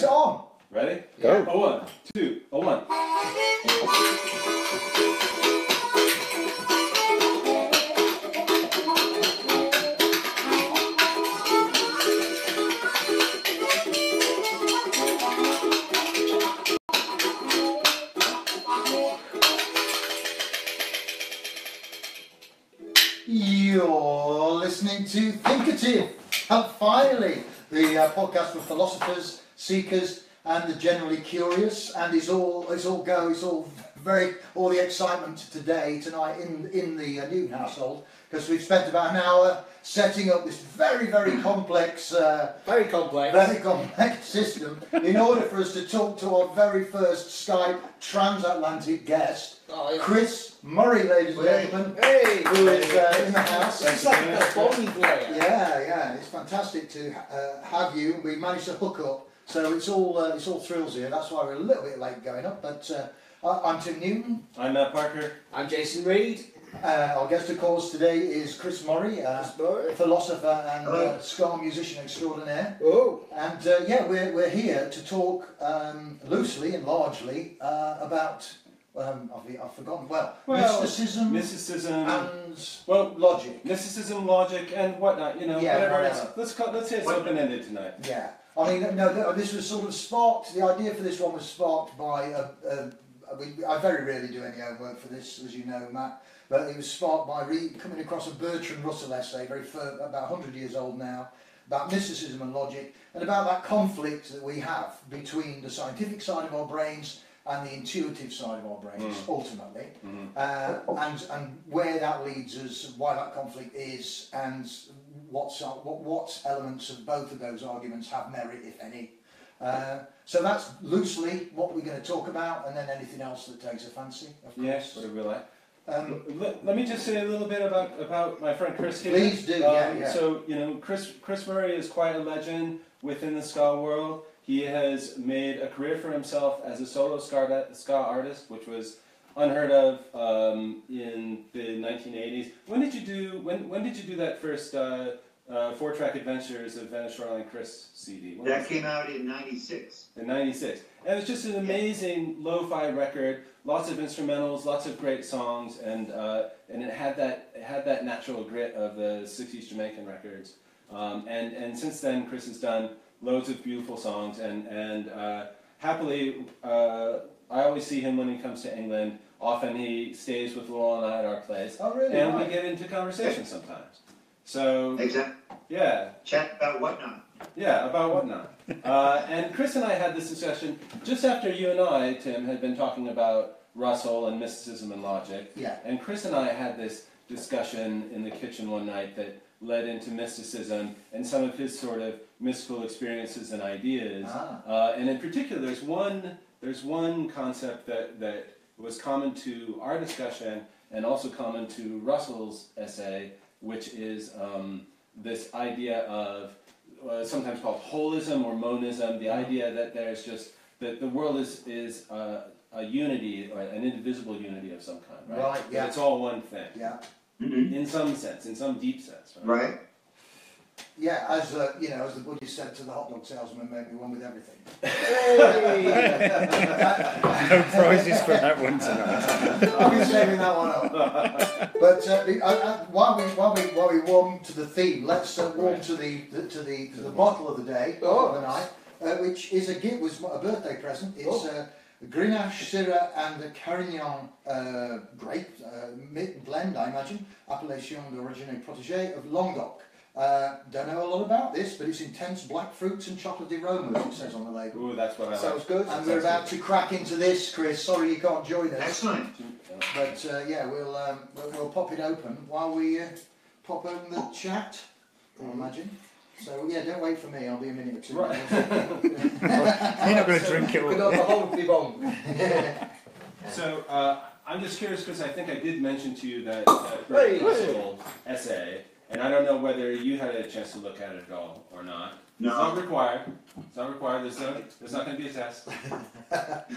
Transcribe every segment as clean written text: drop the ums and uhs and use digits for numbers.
On. Ready? Go. A 1, 2, a 1. You're listening to Thinkative, and finally, the podcast for philosophers, seekers, and the generally curious. And all the excitement tonight in the Newton household, because we've spent about an hour setting up this very complex, Very complex system in order for us to talk to our very first Skype transatlantic guest. Oh, yeah. Chris Murray, ladies and gentlemen, Hey! who is in the house. It's like a bowling player. Yeah, it's fantastic to have you. We managed to hook up, so it's all thrills here. That's why we're a little bit late going up. But I'm Tim Newton. I'm Matt Parker. I'm Jason Reed. Our guest of course today is Chris Murray, philosopher and ska musician extraordinaire. Oh. And we're here to talk loosely and largely about. I've forgotten. Well, mysticism and logic. Mysticism, logic, and whatnot. You know, whatever. Whatever. Let's say it's open-ended tonight. Yeah, I mean, no, this was sort of sparked. The idea for this one was sparked by I very rarely do any homework for this, as you know, Matt. But it was sparked by coming across a Bertrand Russell essay, about 100 years old now, about mysticism and logic, and about that conflict that we have between the scientific side of our brains and the intuitive side of our brains, ultimately, and where that leads us, why that conflict is, and what elements of both of those arguments have merit, if any. So that's loosely what we're going to talk about, and then anything else that takes a fancy, of course. Yes, whatever we like. Let me just say a little bit about my friend Chris here. Please do, yeah. So, you know, Chris Murray is quite a legend within the ska world. He has made a career for himself as a solo ska artist, which was unheard of in the 1980s. When did you do that first 4-track Adventures of Venice Shoreline Chris CD? That came out in '96. In '96, and it's just an amazing lo-fi record. Lots of instrumentals, lots of great songs, and it had that natural grit of the '60s Jamaican records. And since then, Chris has done loads of beautiful songs, and happily, I always see him when he comes to England. Often he stays with Laurel and I at our place, and we get into conversation sometimes. So exactly. Yeah. Chat about whatnot. Yeah, about whatnot. And Chris and I had this discussion just after you and I, Tim, had been talking about Russell and mysticism and logic. Yeah. And Chris and I had this discussion in the kitchen one night that led into mysticism and some of his sort of mystical experiences and ideas. And in particular, there's one concept that was common to our discussion and also common to Russell's essay, which is this idea of sometimes called holism or monism, the idea that there's just that the world is a unity, or an indivisible unity of some kind, right? Right, yeah. It's all one thing. Yeah. Mm-hmm. In some sense, in some deep sense, right? Right. Yeah, as the Buddhist said to the hot dog salesman, make me one with everything. No prizes for that one tonight. I'll be saving that one up. But while we warm to the theme, let's warm to the bottle of the day, of the night, which is was a birthday present. It's Grenache, Syrah, and the Carignan grape blend, I imagine, appellation d'origine protégée of Languedoc. Don't know a lot about this, but it's intense black fruits and chocolatey aromas, it says on the label. Ooh, that's what I like. Sounds good. And we're about to crack into this, Chris. Sorry you can't join us. Excellent. But we'll pop it open while we pop open the chat, I imagine. So yeah, don't wait for me, I'll be a minute or two. Right. You're not going to drink it all. We got the whole bong. So I'm just curious because I think I did mention to you that Russell essay, and I don't know whether you had a chance to look at it at all or not. No. It's not required. It's not required. There's not going to be a test.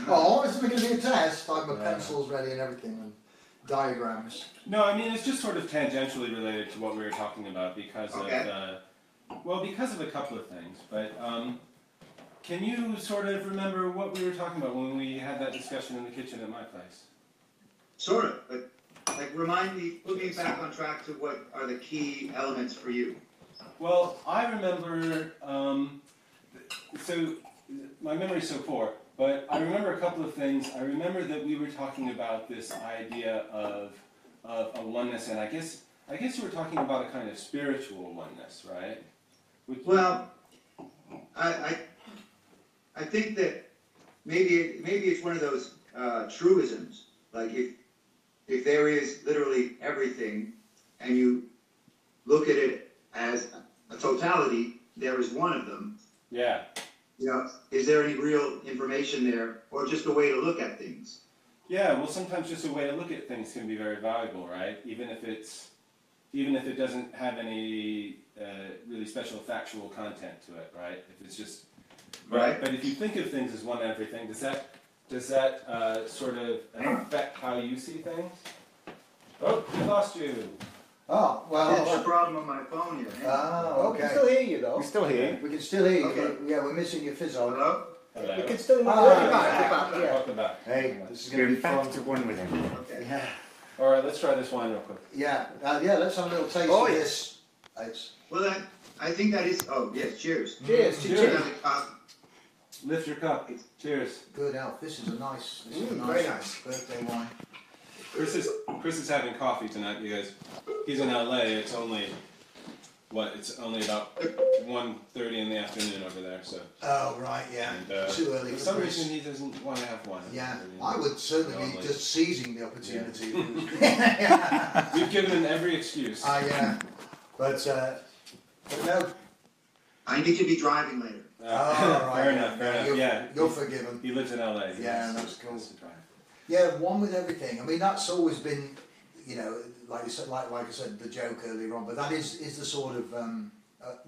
Oh, isn't going to be a test? I've got pencils ready and everything, and diagrams. No, I mean it's just sort of tangentially related to what we were talking about because of because of a couple of things. But can you sort of remember what we were talking about when we had that discussion in the kitchen at my place? Sort of, but like remind me, put me back on track to what are the key elements for you. Well, I remember, so my memory's so poor, but I remember a couple of things. I remember that we were talking about this idea of a oneness, and I guess you were talking about a kind of spiritual oneness, right? Well, I think that maybe it's one of those truisms. Like if there is literally everything, and you look at it as a totality, there is one of them. Yeah. You know, is there any real information there, or just a way to look at things? Yeah. Well, sometimes just a way to look at things can be very valuable, right? Even if it doesn't have any really special factual content to it, right? If it's just Right. But if you think of things as one everything, does that sort of affect how you see things? Oh, we lost you. Oh, That's the well. problem on my phone here. Oh, We can okay. still hear you though. We're still here. We can still hear you. Okay. Yeah, we're missing your fizz on. Hello? Hello. We can still hear you. Ah, You're back, yeah. Welcome back. Hey, this is You're going to be back fun. to one with him. Okay. Yeah, All right, let's try this wine real quick. yeah, let's have a little taste Oh, of yeah. this. It's, Well, I think that is. Oh yes, cheers. Cheers. Cheers. Cheers. Another cup. Lift your cup. Cheers. good health. This is a nice, very nice. birthday wine. Chris is having coffee tonight because he's in LA. It's only about 1:30 in the afternoon over there. So Oh, right, yeah. and, Too early for for some Chris. reason he doesn't want to have wine. Yeah, I would certainly be Normally. just seizing the opportunity. We've given him every excuse. But no. I need to be driving later. Fair enough. You're forgiven. He lives in LA. Yeah, He that's cool. has to drive. Yeah, one with everything. I mean, that's always been, you know, like I said, the joke earlier on. But that is the sort of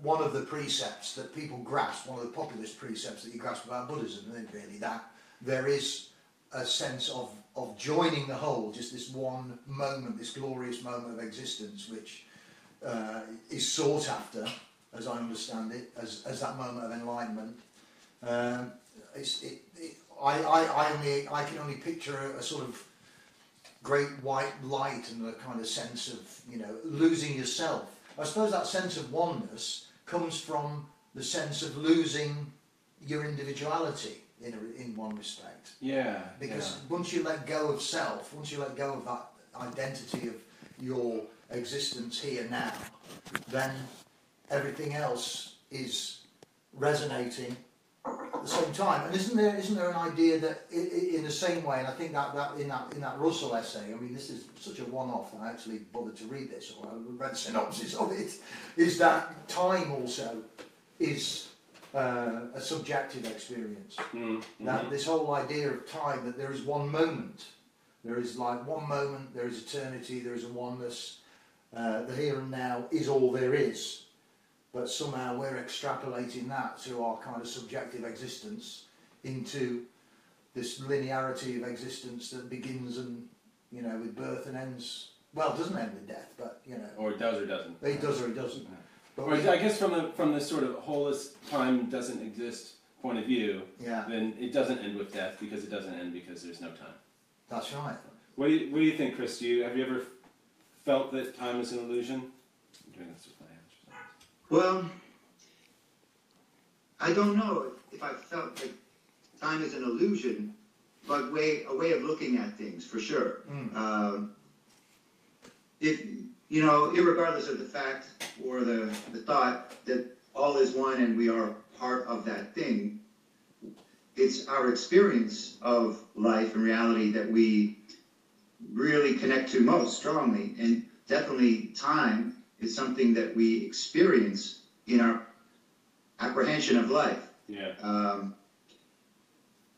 one of the precepts that people grasp. One of the populist precepts that you grasp about Buddhism. Isn't it really that there is a sense of joining the whole, just this one moment, this glorious moment of existence, which is sought after, as I understand it, as that moment of enlightenment. I can only picture a sort of great white light and a kind of sense of, you know, losing yourself. I suppose that sense of oneness comes from the sense of losing your individuality in one respect. Yeah. Because once you let go of self, once you let go of that identity of your existence here now, then everything else is resonating at the same time. And isn't there an idea that in the same way, and I think that in that Russell essay, I mean, this is such a one-off that I actually bothered to read this, or I read the synopsis of it, is that time also is a subjective experience. Mm-hmm. That this whole idea of time, that there is one moment, there is like one moment, there is eternity, there is a oneness, the here and now is all there is. But somehow we're extrapolating that to our kind of subjective existence into this linearity of existence that begins and, you know, with birth and ends. Well, it doesn't end with death, but, you know. Or it does or doesn't. It does or it doesn't. But Or I guess from the sort of holist time doesn't exist point of view, yeah, then it doesn't end with death because it doesn't end because there's no time. that's right. What do you think, Chris? Have you ever felt that time is an illusion? I'm doing this with my hands. Well, I don't know if I felt that time is an illusion, but a way of looking at things, for sure. If, you know, irregardless of the fact or the thought that all is one and we are part of that thing, it's our experience of life and reality that we really connect to most strongly. And definitely time is something that we experience in our apprehension of life. Yeah.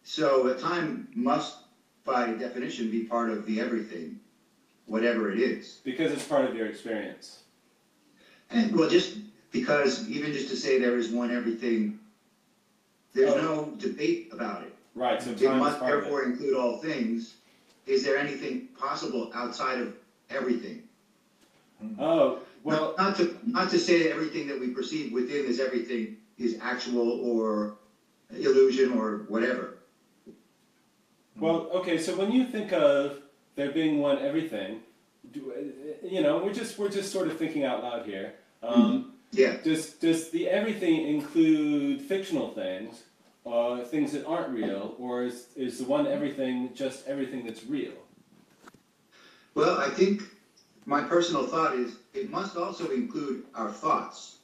So time must, by definition, be part of the everything, whatever it is. Because it's part of your experience. And well, just because, even just to say there is one everything, there's no debate about it. Right. So It time is must part of therefore it. include all things. Is there anything possible outside of everything? Oh well. Not to say that everything that we perceive within this everything is actual or illusion or whatever. Well, okay, so when you think of there being one everything, you know, we're just sort of thinking out loud here. Yeah. Does the everything include fictional things, things that aren't real, or is the one everything just everything that's real? Well, I think my personal thought is it must also include our thoughts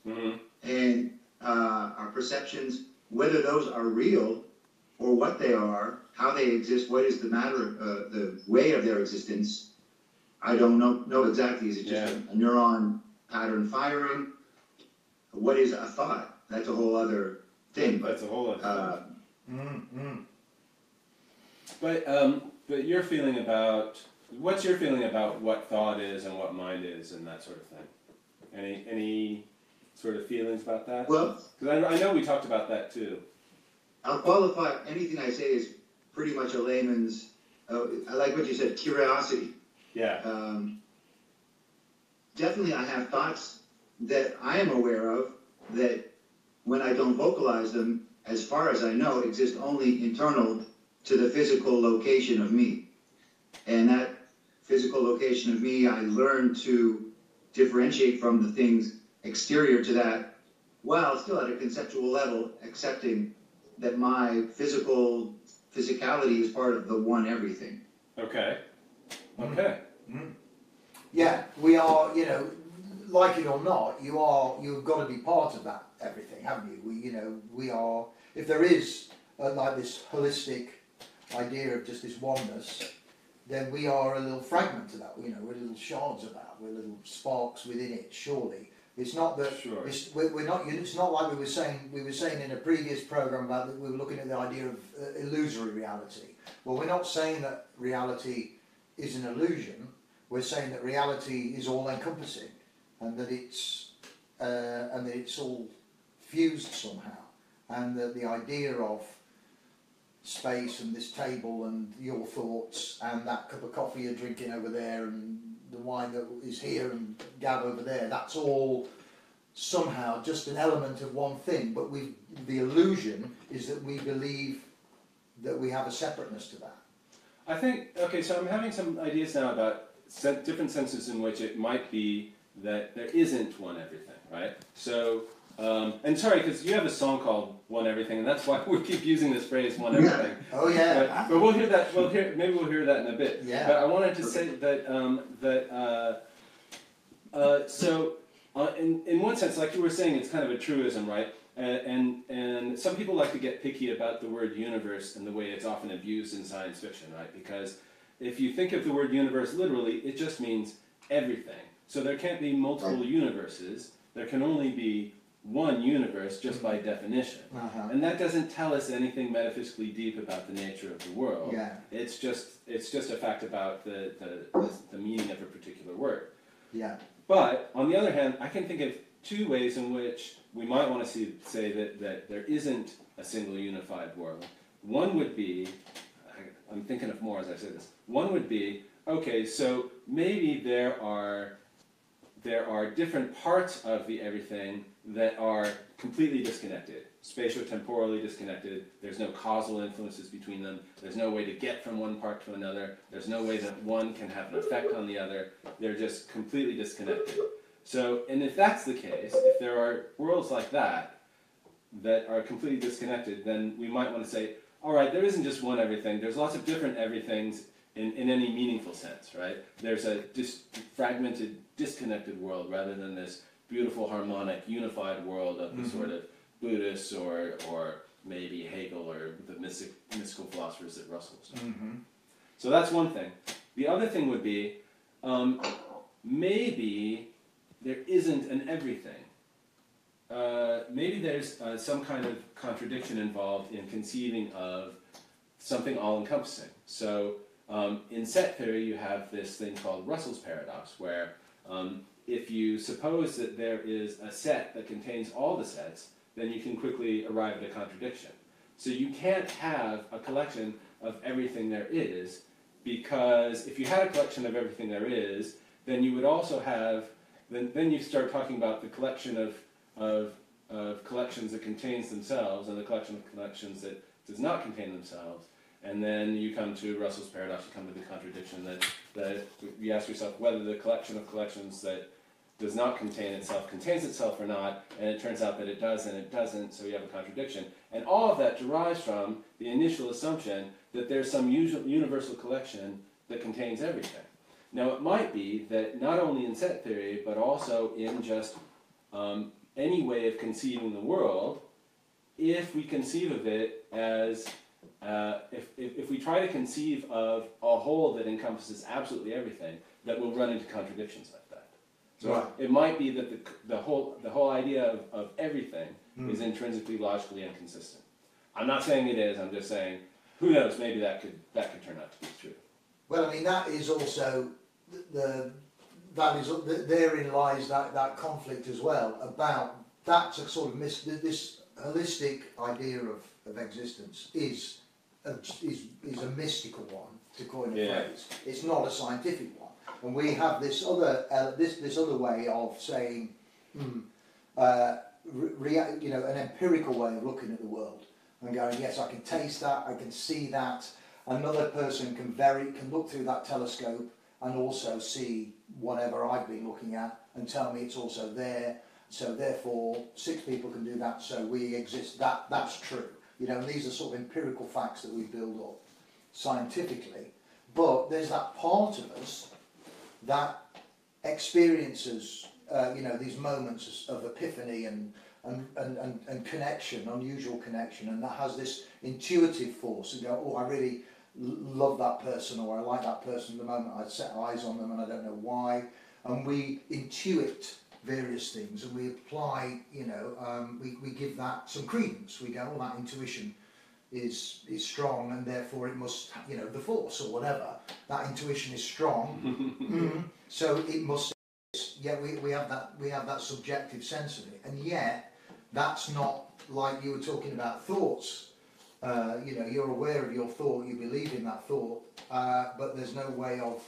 and our perceptions, whether those are real or what they are, how they exist, what is the matter, the way of their existence. I don't know exactly. Is it just a neuron pattern firing? What is a thought? That's a whole other thing. That's a whole other thing. But your feeling about, what's your feeling about what thought is and what mind is and that sort of thing? Any sort of feelings about that? Well, because I know we talked about that too. I'll qualify anything I say is pretty much a layman's, I like what you said, curiosity. Yeah. Definitely I have thoughts that I am aware of that when I don't vocalize them, as far as I know, exist only internal to the physical location of me. And that physical location of me, I learn to differentiate from the things exterior to that, while still at a conceptual level, accepting that my physicality is part of the one everything. Okay. Okay. Yeah, we are, you know, like it or not, you've got to be part of that everything, haven't you? We are, if there is like this holistic idea of just this oneness, then we are a little fragment of that, we're little shards of that, we're little sparks within it, surely. It's not that, sure. We're not, it's not like we were saying in a previous program about that we were looking at the idea of illusory reality. Well, we're not saying that reality is an illusion, we're saying that reality is all encompassing, and that it's all fused somehow, and that the idea of space and this table and your thoughts and that cup of coffee you're drinking over there and the wine that is here and Gav over there, that's all somehow just an element of one thing, but the illusion is that we believe that we have a separateness to that. I think, okay, so I'm having some ideas now about different senses in which it might be that there isn't one everything, right? So, and sorry, because you have a song called One Everything, and that's why we keep using this phrase, one everything. Oh yeah. But we'll hear that, maybe we'll hear that in a bit. Yeah. But I wanted to say that, in one sense, like you were saying, it's kind of a truism, right? And some people like to get picky about the word universe and the way it's often abused in science fiction, right? Because if you think of the word universe literally, it just means everything. So there can't be multiple universes. There can only be one universe just by definition. And that doesn't tell us anything metaphysically deep about the nature of the world. Yeah. It's just a fact about the meaning of a particular word. Yeah. But on the other hand, I can think of two ways in which we might want to say that there isn't a single unified world. One would be, I'm thinking of more as I say this, one would be, okay, so maybe there are different parts of the everything that are completely disconnected, spatio-temporally disconnected. There's no causal influences between them. There's no way to get from one part to another. There's no way that one can have an effect on the other. They're just completely disconnected. So, and if that's the case, if there are worlds like that that are completely disconnected, then we might want to say, all right, there isn't just one everything. There's lots of different everythings in any meaningful sense, right? There's a fragmented, disconnected world rather than this beautiful, harmonic, unified world of the sort of Buddhists or maybe Hegel or the mystical philosophers that Russell was talking about. So that's one thing. The other thing would be, maybe there isn't an everything. Maybe there's some kind of contradiction involved in conceiving of something all-encompassing. So in set theory, you have this thing called Russell's paradox, where if you suppose that there is a set that contains all the sets, then you can quickly arrive at a contradiction. So you can't have a collection of everything there is, because if you had a collection of everything there is, then you would also have, then you start talking about the collection of of collections that contains themselves and the collection of collections that does not contain themselves. And then you come to Russell's paradox, you come to the contradiction that you ask yourself whether the collection of collections that does not contain itself contains itself or not, and it turns out that it does and it doesn't, so you have a contradiction. And all of that derives from the initial assumption that there's some universal collection that contains everything. Now it might be that not only in set theory, but also in just any way of conceiving the world, if we conceive of it as, if we try to conceive of a whole that encompasses absolutely everything, that we'll run into contradictions like that. So right. It might be that the whole idea of everything is intrinsically logically inconsistent. I'm not saying it is, I'm just saying, who knows, maybe that could turn out to be true. Well, I mean, that is also, therein lies that conflict as well, about that's a sort of, this holistic idea of existence is a mystical one, to coin a phrase. It's not a scientific one. And we have this other this other way of saying, an empirical way of looking at the world and going, yes, I can taste that, I can see that. Another person can look through that telescope and also see whatever I've been looking at and tell me it's also there. So therefore, 6 people can do that, so we exist. That's true. And these are sort of empirical facts that we build up scientifically. But there's that part of us that experiences, these moments of epiphany and connection, unusual connection, and that has this intuitive force. And go, oh, I really love that person, or I like that person the moment I set eyes on them, and I don't know why. And we intuit various things, and we apply, we give that some credence. We go, oh, that intuition is strong, and therefore it must, the force or whatever. That intuition is strong, so it must. Yeah, we have that subjective sense of it, and yet that's not like you were talking about thoughts. You're aware of your thought, you believe in that thought, but there's no way of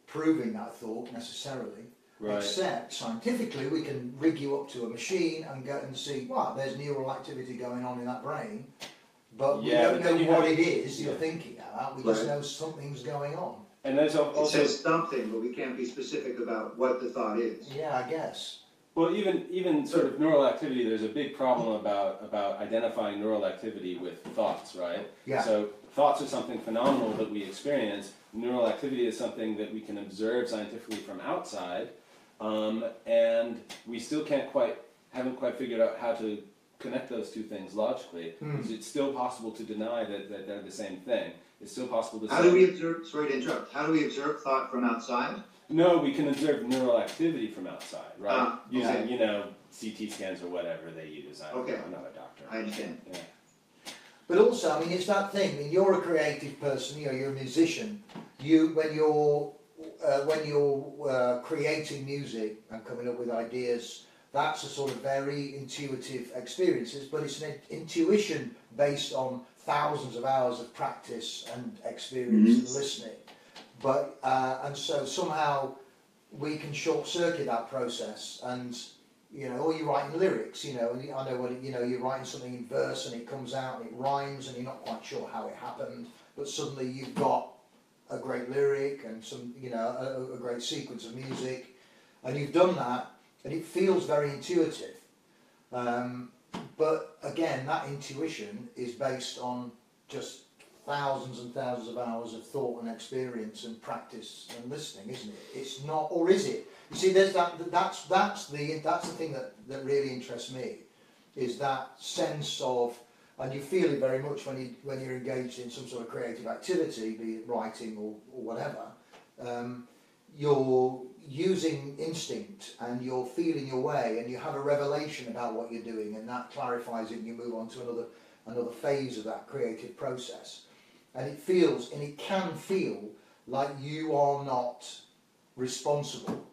proving that thought necessarily. Right. Except scientifically, we can rig you up to a machine and go and see, wow, there's neural activity going on in that brain, but we don't know what it is you're thinking about. We just know something's going on. And there's also, it says something, but we can't be specific about what the thought is. Yeah, I guess. Well, even sort of neural activity, there's a big problem about identifying neural activity with thoughts, right? Yeah. So thoughts are something phenomenal that we experience. Neural activity is something that we can observe scientifically from outside, and we still haven't quite figured out how to connect those two things logically. Because it's still possible to deny that they're the same thing. It's still possible to How do we observe, sorry to interrupt, how do we observe thought from outside? No, we can observe neural activity from outside, right? Okay. Using, CT scans or whatever they use. I'm not a doctor. I understand. Yeah. But also, I mean, it's that thing. I mean, you're a creative person. You're a musician. When you're creating music and coming up with ideas, that's a sort of very intuitive experiences. But it's an intuition based on thousands of hours of practice and experience and listening. But and so somehow we can short circuit that process, and or you're writing lyrics, and I know what you're writing something in verse and it comes out and it rhymes and you're not quite sure how it happened, but suddenly you've got a great lyric and some a great sequence of music, and you've done that and it feels very intuitive. But again, that intuition is based on just thousands and thousands of hours of thought and experience and practice and listening, isn't it? It's not, or is it? You see, there's that's the thing that really interests me, is that sense of, and you feel it very much when you're engaged in some sort of creative activity, be it writing or whatever. You're using instinct and you're feeling your way, and you have a revelation about what you're doing, and that clarifies it, and you move on to another phase of that creative process. And it can feel like you are not responsible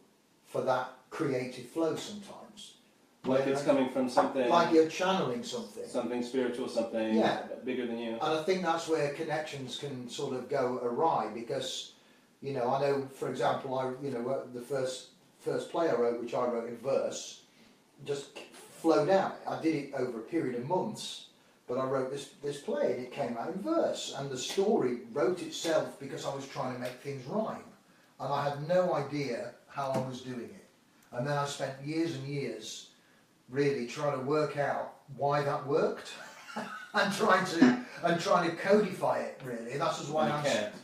for that creative flow sometimes. Like it's coming from something... Like you're channeling something. Something spiritual, something bigger than you. And I think that's where connections can sort of go awry, because, I know, for example, the first play I wrote, which I wrote in verse, just flowed out. I did it over a period of months, but I wrote this play and it came out in verse. And the story wrote itself because I was trying to make things rhyme. And I had no idea how I was doing it. And then I spent years and years really trying to work out why that worked. and trying to codify it really. And that's just why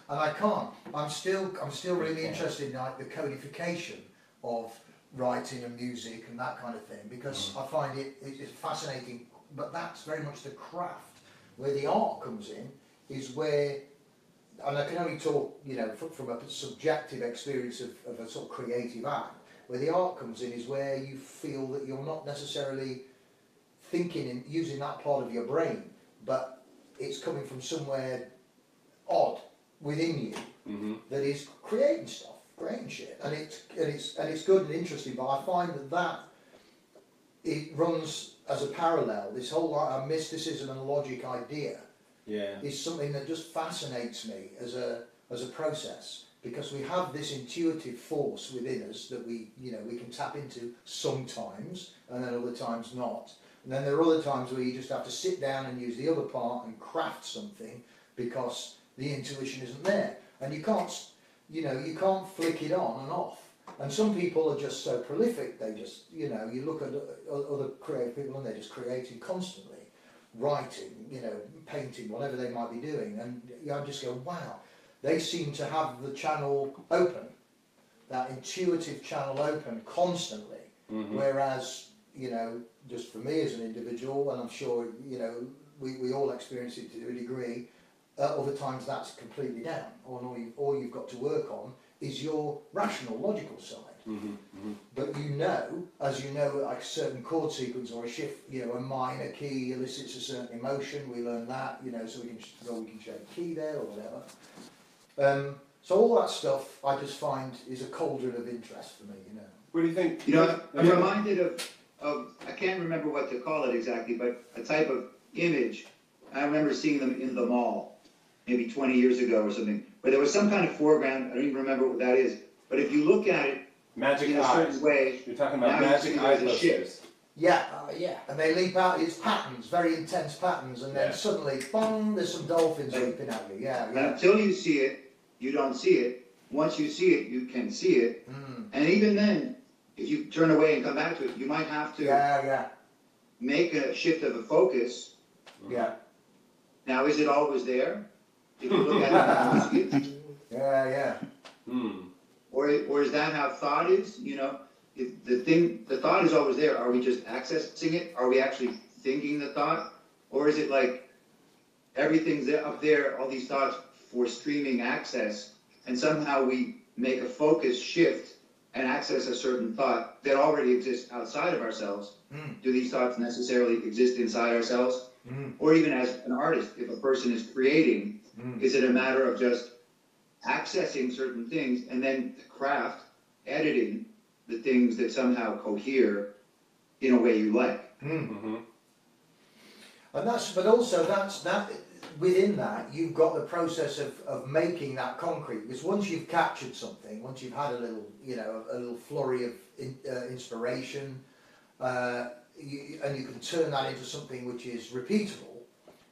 I can't. I'm still really interested in like the codification of writing and music and that kind of thing, because I find it's fascinating. But that's very much the craft. Where the art comes in is where, and I can only talk, you know, from a subjective experience of a sort of creative act. Where the art comes in is where you feel that you're not necessarily thinking and using that part of your brain, but it's coming from somewhere odd within you that is creating stuff, creating shit, and it's good and interesting. But I find that it runs as a parallel. This whole mysticism and logic idea is something that just fascinates me as a process, because we have this intuitive force within us that we can tap into sometimes, and then other times not. And then there are other times where you just have to sit down and use the other part and craft something because the intuition isn't there. And you can't flick it on and off. And some people are just so prolific, they just, you look at other creative people and they're just creating constantly, writing, painting, whatever they might be doing. And I just go, wow, they seem to have the channel open, that intuitive channel open constantly. Whereas, just for me as an individual, and I'm sure, we all experience it to a degree, other times that's completely down. All you've got to work on is your rational, logical side. But as you know, like a certain chord sequence or a shift, a minor key elicits a certain emotion. We learn that, so we can show a key there or whatever. So all that stuff I just find is a cauldron of interest for me, What do you think? I'm reminded of, I can't remember what to call it exactly, but a type of image. I remember seeing them in the mall, maybe 20 years ago or something, where there was some kind of foreground. I don't even remember what that is. But if you look at it in a certain way, you're talking about magic eye posters. Yeah, and they leap out. It's patterns, very intense patterns, and then suddenly, bong! There's some dolphins leaping at you. And until you see it, you don't see it. Once you see it, you can see it. And even then, if you turn away and come back to it, you might have to make a shift of a focus. Now, is it always there? If you look at it, Or is that how thought is? If the thought is always there, are we just accessing it? Are we actually thinking the thought? Or is it like everything's up there, all these thoughts for streaming access, and somehow we make a focus shift and access a certain thought that already exists outside of ourselves? Do these thoughts necessarily exist inside ourselves? Or even as an artist, if a person is creating, is it a matter of just accessing certain things and then the craft, editing the things that somehow cohere in a way you like? And that within that you've got the process of making that concrete, because once you've captured something, once you've had a little flurry of inspiration, and you can turn that into something which is repeatable,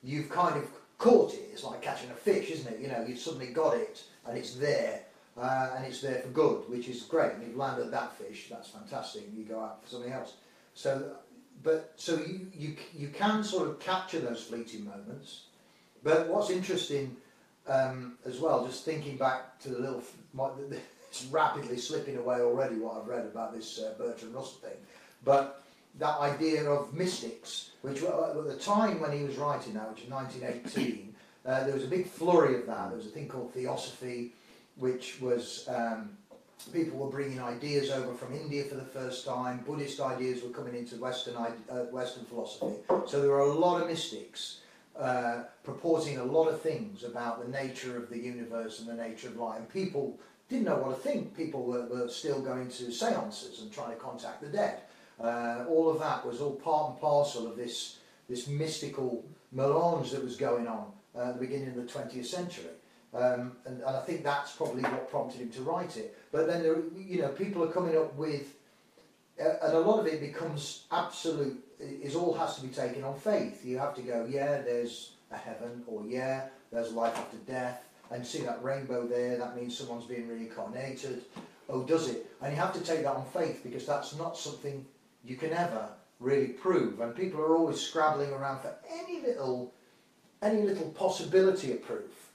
you've kind of caught it. It's like catching a fish, isn't it? You've suddenly got it and it's there, and it's there for good, which is great. And you've landed that fish, that's fantastic, and you go out for something else. So you can sort of capture those fleeting moments. But what's interesting as well, just thinking back to it's rapidly slipping away already what I've read about this Bertrand Russell thing, but that idea of mystics, which at the time when he was writing that, which is 1918, there was a big flurry of that. There was a thing called theosophy, which was people were bringing ideas over from India for the first time. Buddhist ideas were coming into Western philosophy. So there were a lot of mystics purporting a lot of things about the nature of the universe and the nature of life. And people didn't know what to think. People were still going to seances and trying to contact the dead. All of that was all part and parcel of this mystical melange that was going on at the beginning of the 20th century. And I think that's probably what prompted him to write it. But then people are coming up with and a lot of it becomes absolute, all has to be taken on faith. You have to go, yeah, there's a heaven, or yeah, there's life after death, and see that rainbow there, that means someone's being reincarnated. Oh, does it? And you have to take that on faith, because that's not something you can ever really prove. And people are always scrabbling around for any little possibility of proof.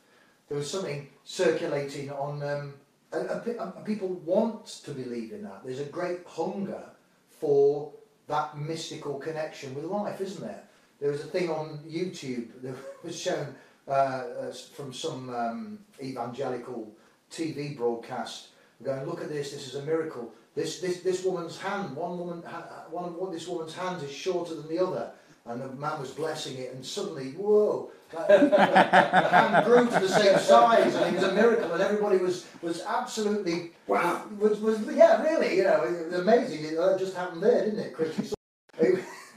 There was something circulating on, and people want to believe in that. There's a great hunger for that mystical connection with life, isn't there? There was a thing on YouTube that was shown from some evangelical TV broadcast, going, look at this is a miracle. This woman's hand, one of this woman's hands is shorter than the other, and the man was blessing it, and suddenly, whoa, the hand grew to the same size, and it was a miracle, and everybody was absolutely, wow, yeah, really, it was amazing. It just happened there, didn't it, Chris?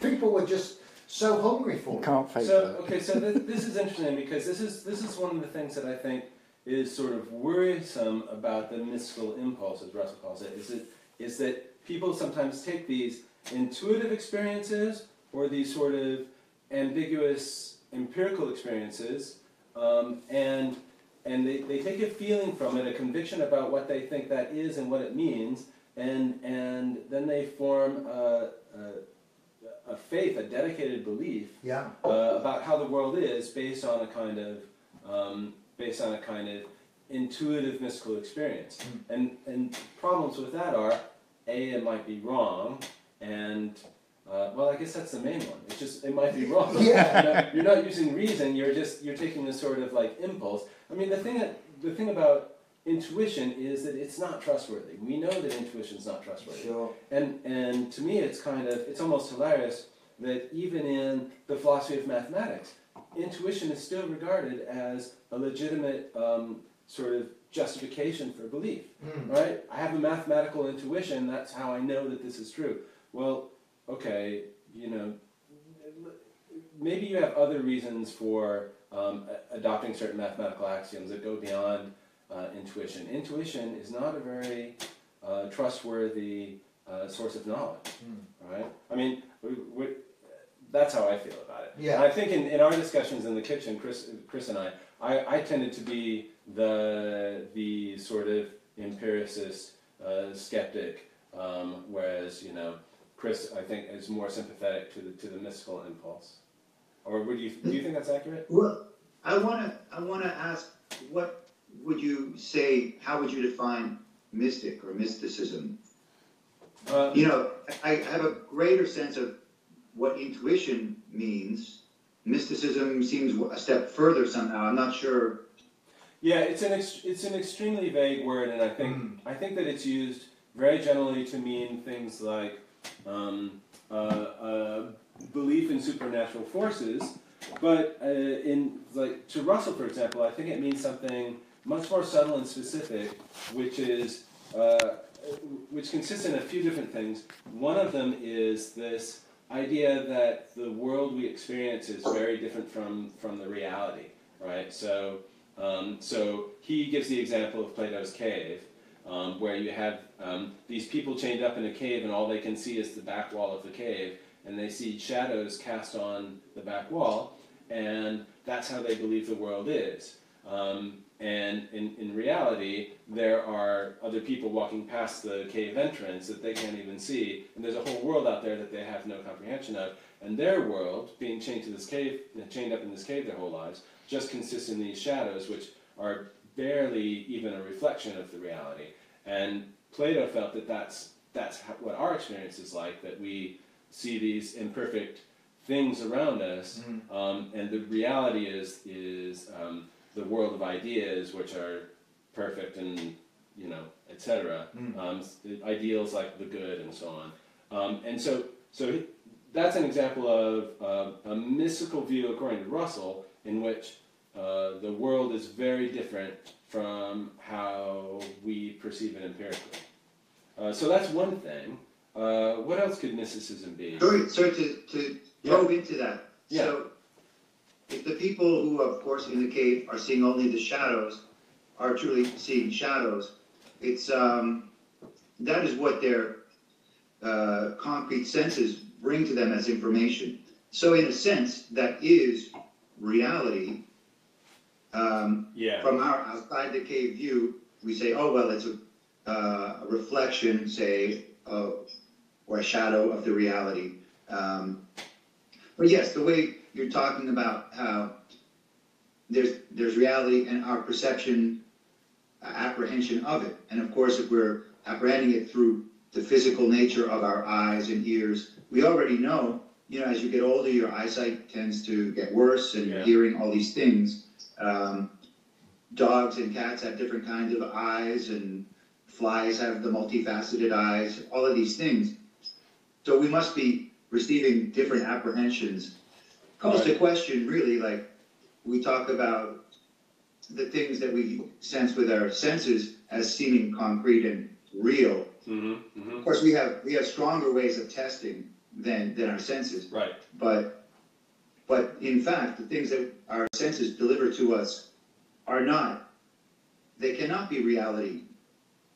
People were just so hungry for it. Can't fake so, that. okay, so this is interesting, because this is one of the things that I think is sort of worrisome about the mystical impulse, as Russell calls it, is that people sometimes take these intuitive experiences or these sort of ambiguous empirical experiences, and they take a feeling from it, a conviction about what they think that is and what it means, and then they form a faith, a dedicated belief, about how the world is based on a kind of intuitive mystical experience. And problems with that are, A, it might be wrong, and well, I guess that's the main one. It's just, it might be wrong. Yeah. You're not using reason. You're taking this sort of like impulse. I mean, the thing about intuition is that it's not trustworthy. We know that intuition's not trustworthy. Sure. And to me, it's almost hilarious that even in the philosophy of mathematics, intuition is still regarded as a legitimate sort of justification for belief, right? I have a mathematical intuition, that's how I know that this is true. Well, okay, maybe you have other reasons for adopting certain mathematical axioms that go beyond intuition. Intuition is not a very trustworthy source of knowledge, right? I mean, that's how I feel about it. Yeah. And I think in our discussions in the kitchen, Chris and I tended to be the sort of empiricist skeptic, whereas Chris, I think, is more sympathetic to the mystical impulse. Or do you think that's accurate? Well, I wanna ask, what would you say? How would you define mystic or mysticism? I have a greater sense of what intuition means. Mysticism seems a step further somehow. I'm not sure. Yeah, it's an extremely vague word, and I think that it's used very generally to mean things like belief in supernatural forces. But to Russell, for example, I think it means something much more subtle and specific, which consists in a few different things. One of them is this idea that the world we experience is very different from the reality, right? So he gives the example of Plato's cave, where you have these people chained up in a cave, and all they can see is the back wall of the cave, and they see shadows cast on the back wall, and that's how they believe the world is. And in reality, there are other people walking past the cave entrance that they can't even see, and there's a whole world out there that they have no comprehension of, and their world, being chained to this cave, chained up in this cave their whole lives, just consists in these shadows, which are barely even a reflection of the reality. And Plato felt that that's what our experience is like, that we see these imperfect things around us, and the reality is the world of ideas, which are perfect and etc. Ideals like the good and so on. And so that's an example of a mystical view, according to Russell, in which the world is very different from how we perceive it empirically. So that's one thing. What else could mysticism be? Sorry to probe into that. Yeah. So, if the people who, of course, in the cave are seeing only the shadows, are truly seeing shadows, it's that is what concrete senses bring to them as information. So in a sense, that is reality. From our outside the cave view, we say, oh, well, it's a reflection, say, or a shadow of the reality. But yes, the way you're talking about how there's reality and our perception, apprehension of it. And of course, if we're apprehending it through the physical nature of our eyes and ears, we already know, as you get older, your eyesight tends to get worse and you're hearing all these things. Dogs and cats have different kinds of eyes, and flies have the multifaceted eyes, all of these things. So we must be receiving different apprehensions. Calls to question, really, like we talk about the things that we sense with our senses as seeming concrete and real. Of course, we have stronger ways of testing than our senses. Right. But in fact, the things that our senses deliver to us they cannot be reality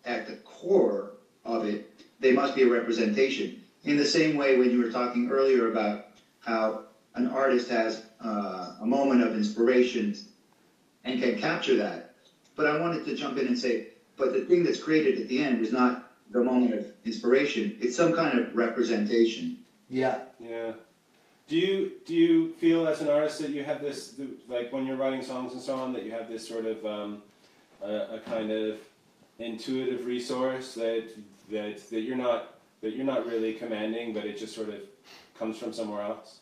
at the core of it. They must be a representation. In the same way, when you were talking earlier about how an artist has a moment of inspiration and can capture that. But I wanted to jump in and say, but the thing that's created at the end is not the moment of inspiration. It's some kind of representation. Yeah. Yeah. Do you feel as an artist that you have this, like when you're writing songs and so on, that you have this sort of a kind of intuitive resource that you're not really commanding, but it just sort of comes from somewhere else?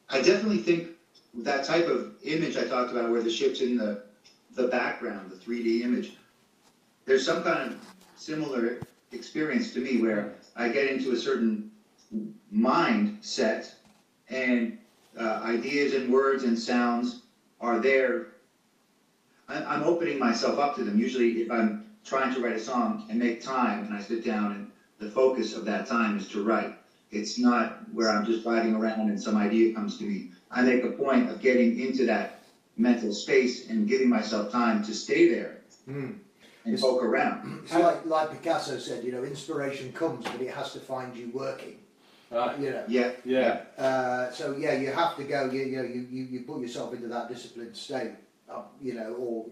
I definitely think that type of image I talked about, where the ship's in the background, the 3D image, there's some kind of similar experience to me where I get into a certain mindset, and ideas and words and sounds are there. I'm opening myself up to them. Usually if I'm trying to write a song and make time and I sit down and the focus of that time is to write. It's not where I'm just riding around and some idea comes to me. I make a point of getting into that mental space and giving myself time to stay there and poke around. It's like Picasso said, inspiration comes, but it has to find you working. Yeah. So you have to go. You put yourself into that disciplined state, or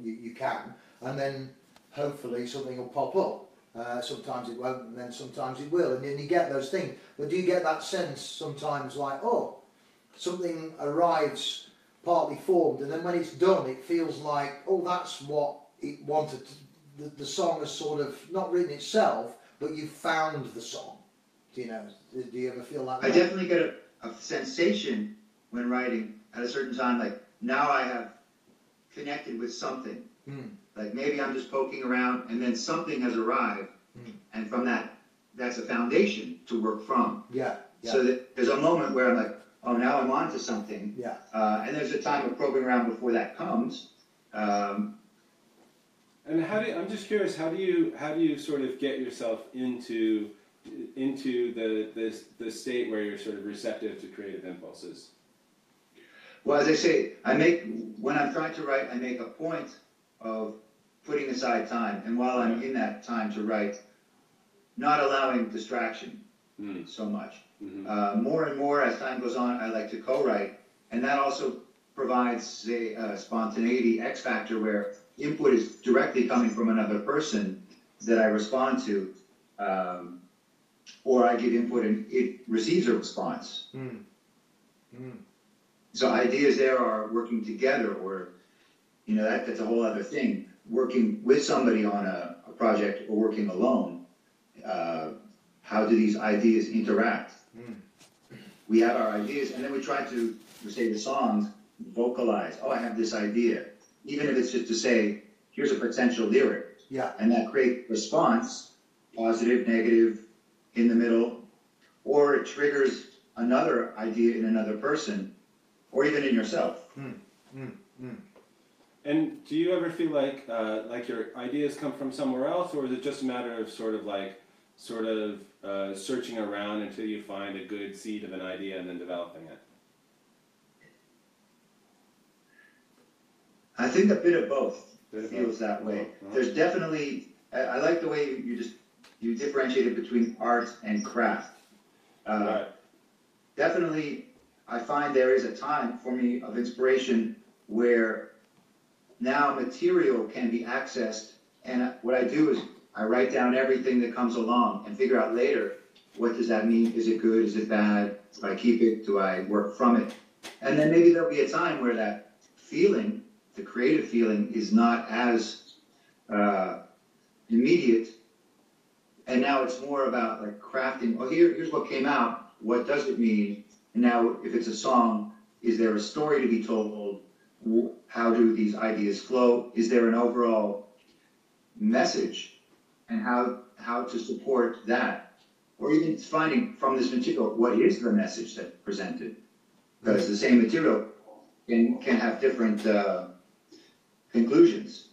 you can, and then hopefully something will pop up. Sometimes it won't, and then sometimes it will, and then you get those things. But do you get that sense sometimes, like, oh, something arrives partly formed, and then when it's done, it feels like, oh, that's what it wanted. The song has sort of not written itself, but you found the song. Do you ever feel that way? I definitely get a sensation when writing at a certain time, like now I have connected with something. Like maybe I'm just poking around and then something has arrived, and from that's a foundation to work from. Yeah. So that there's a moment where I'm like, oh, now I'm on to something. Yeah. And there's a time of probing around before that comes. And I'm just curious, how do you sort of get yourself into the state where you're sort of receptive to creative impulses? Well, as I say, when I'm trying to write, I make a point of putting aside time, and while I'm in that time to write, not allowing distraction so much. More and more as time goes on, I like to co-write, and that also provides, say, a spontaneity X factor where input is directly coming from another person that I respond to, or I give input and it receives a response. So ideas there are working together, or that's a whole other thing. Working with somebody on a project or working alone, how do these ideas interact? We have our ideas, and then we try to, say the songs, vocalize. Oh, I have this idea. Even if it's just to say, here's a potential lyric. Yeah. And that creates response, positive, negative, in the middle, or it triggers another idea in another person, or even in yourself. And do you ever feel like your ideas come from somewhere else, or is it just a matter of sort of searching around until you find a good seed of an idea and then developing it? I think a bit of both feels that way. Uh-huh. There's definitely, I like the way you differentiated between art and craft. Right. Definitely, I find there is a time for me of inspiration where now material can be accessed, and what I do is I write down everything that comes along and figure out later, what does that mean? Is it good? Is it bad? Do I keep it? Do I work from it? And then maybe there'll be a time where that feeling, the creative feeling, is not as immediate, and now it's more about like crafting. Oh, here's what came out. What does it mean? And now, if it's a song, is there a story to be told? How do these ideas flow? Is there an overall message, and how to support that? Or even finding from this material, what is the message that's presented? Because the same material can have different conclusions.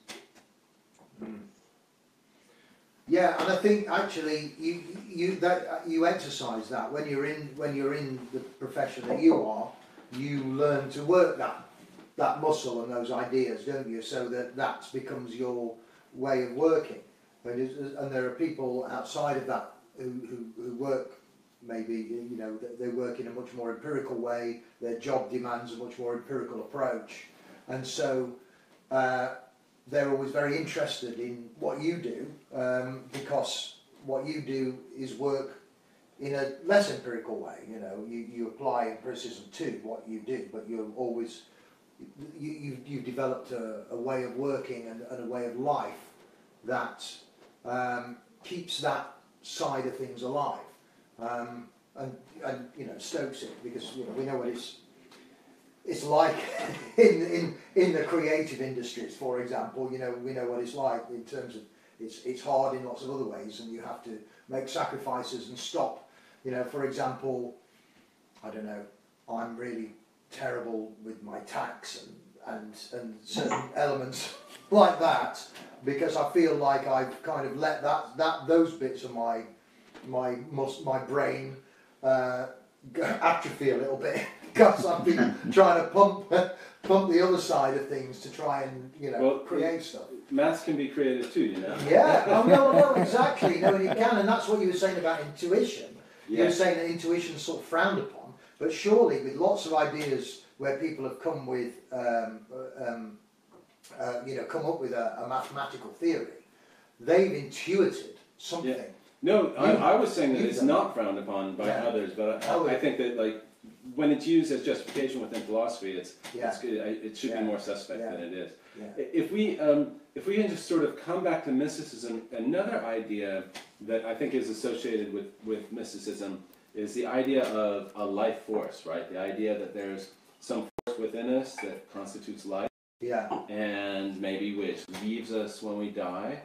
Yeah, and I think actually you exercise that when you're in the profession that you are. You learn to work that muscle and those ideas, don't you? So that becomes your way of working. And there are people outside of that who work, maybe, they work in a much more empirical way. Their job demands a much more empirical approach, and so they're always very interested in what you do, because what you do is work in a less empirical way. You apply empiricism to what you do, but you're always you've developed a way of working and a way of life that keeps that side of things alive, and stokes it, because we know what it's like in the creative industries, for example. We know what it's like in terms of it's hard in lots of other ways, and you have to make sacrifices and stop. For example, I don't know, I'm really terrible with my tax and certain elements like that, because I feel like I've kind of let those bits of my brain atrophy a little bit, because I've been trying to pump the other side of things to try and create stuff. Maths can be creative too, Yeah, no, exactly. And you can, and that's what you were saying about intuition. Yeah. You were saying that intuition is sort of frowned upon, but surely with lots of ideas where people have come with, come up with a mathematical theory, they've intuited something. Yeah. No, I was saying that it's not frowned upon by others, but I think that when it's used as justification within philosophy, it's good. It should be more suspect than it is. Yeah. If we can just sort of come back to mysticism, another idea that I think is associated with mysticism is the idea of a life force, right? The idea that there's some force within us that constitutes life, and maybe which leaves us when we die.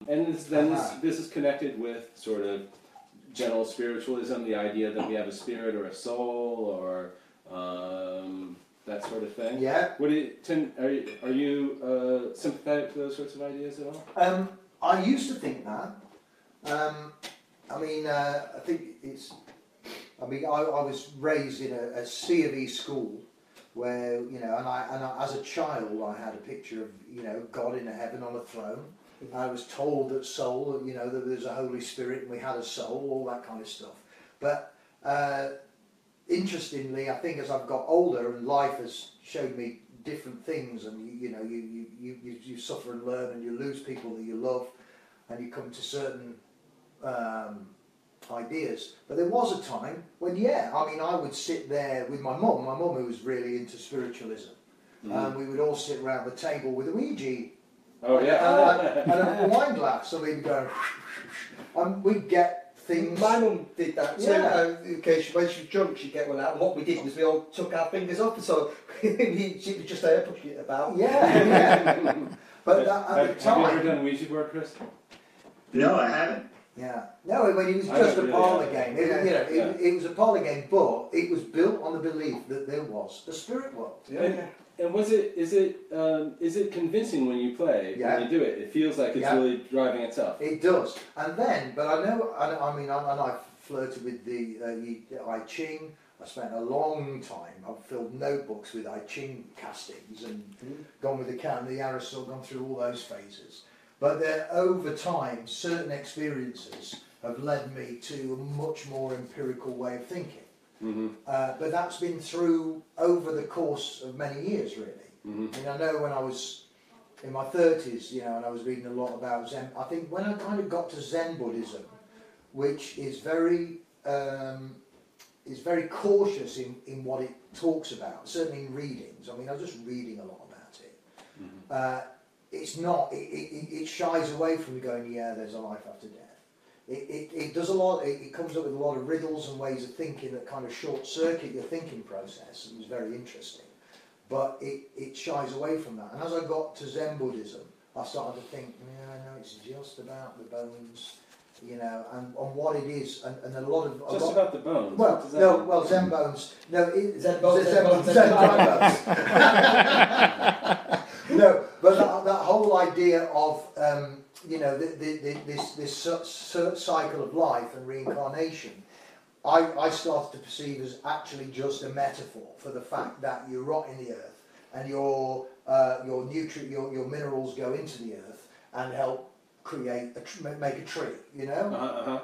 And this is connected with sort of general spiritualism, the idea that we have a spirit or a soul, or that sort of thing. Yeah. Tim, are you sympathetic to those sorts of ideas at all? I used to think that. I think it's. I was raised in a C of E school, where and I as a child I had a picture of God in a heaven on a throne. I was told that soul, that there's a Holy Spirit and we had a soul, all that kind of stuff. But interestingly, I think as I've got older and life has showed me different things, and you suffer and learn, and you lose people that you love, and you come to certain ideas. But there was a time when, I would sit there with my mum who was really into spiritualism, and we would all sit around the table with a Ouija. Oh yeah, and a wine glass, so we'd go, and we'd get things. My mum did that too. When she was drunk, she'd get one out, and what we did was we all took our fingers off, so she was just there pushing it about. Yeah. But at the time, have you ever done Ouija board, Chris? No, I haven't. Yeah. No, it was just a parlour game. It was a parlour game, but it was built on the belief that there was a spirit world. Yeah. And is it convincing when you play, when you do it? It feels like it's really driving itself. It does. And then, but I know, and I've flirted with the I Ching. I spent a long time, I've filled notebooks with I Ching castings and gone with the cat and the Aerosol, gone through all those phases. But over time, certain experiences have led me to a much more empirical way of thinking. Mm-hmm. But that's been through over the course of many years, really. Mm-hmm. I mean, I know when I was in my 30s, you know, and I was reading a lot about Zen, I think when I kind of got to Zen Buddhism, which is very cautious in what it talks about, certainly in readings. I mean, I was just reading a lot about it. Mm-hmm. It's not, it shies away from going, yeah, there's a life after death. It does a lot, it comes up with a lot of riddles and ways of thinking that kind of short-circuit your thinking process, and it's very interesting. But it shies away from that. And as I got to Zen Buddhism, I started to think, yeah, no, it's just about the bones, you know, and on what it is, and a lot of... Just about the bones? Well, What does that no, mean? well, Zen bones, no, Zen bones. No, but that whole idea of, you know, this cycle of life and reincarnation, I started to perceive as actually just a metaphor for the fact that you rot in the earth and your minerals go into the earth and help create make a tree, you know.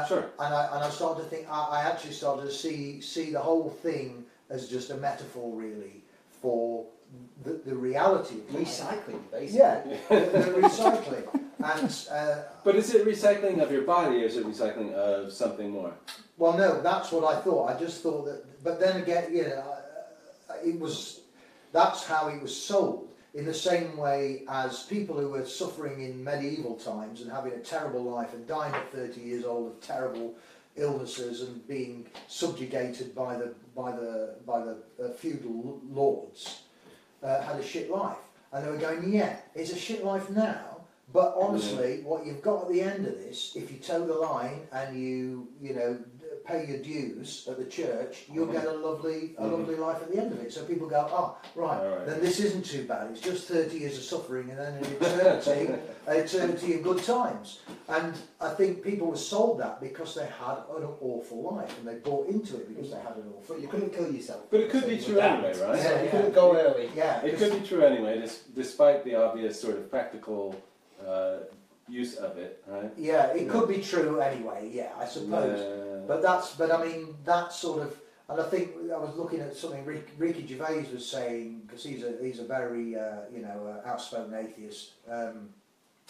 Sure. And I started to think, I actually started to see the whole thing as just a metaphor, really, for the reality of life. Recycling, basically. Yeah, the recycling. And But is it recycling of your body, or is it recycling of something more? well, no, that's what I thought. I just thought that, but then again, you know, that's how it was sold. In the same way as people who were suffering in medieval times and having a terrible life and dying at 30 years old of terrible illnesses and being subjugated by the feudal lords, had a shit life. And they were going, yeah, it's a shit life now, but honestly, what you've got at the end of this, if you toe the line and you know, pay your dues at the church, you'll get a lovely life at the end of it. So people go, oh, right, then this isn't too bad. It's just 30 years of suffering and then an eternity of good times. And I think people were sold that because they had an awful life and they bought into it because they had an awful But you life. couldn't kill yourself. But it could be true anyway, right? Yeah, you couldn't go early. Yeah, It could be true anyway, despite the obvious sort of practical use of it, right? yeah, it could be true anyway, yeah, I suppose. But I mean, that sort of, and I think I was looking at something Ricky Gervais was saying, because he's a very, you know, outspoken atheist.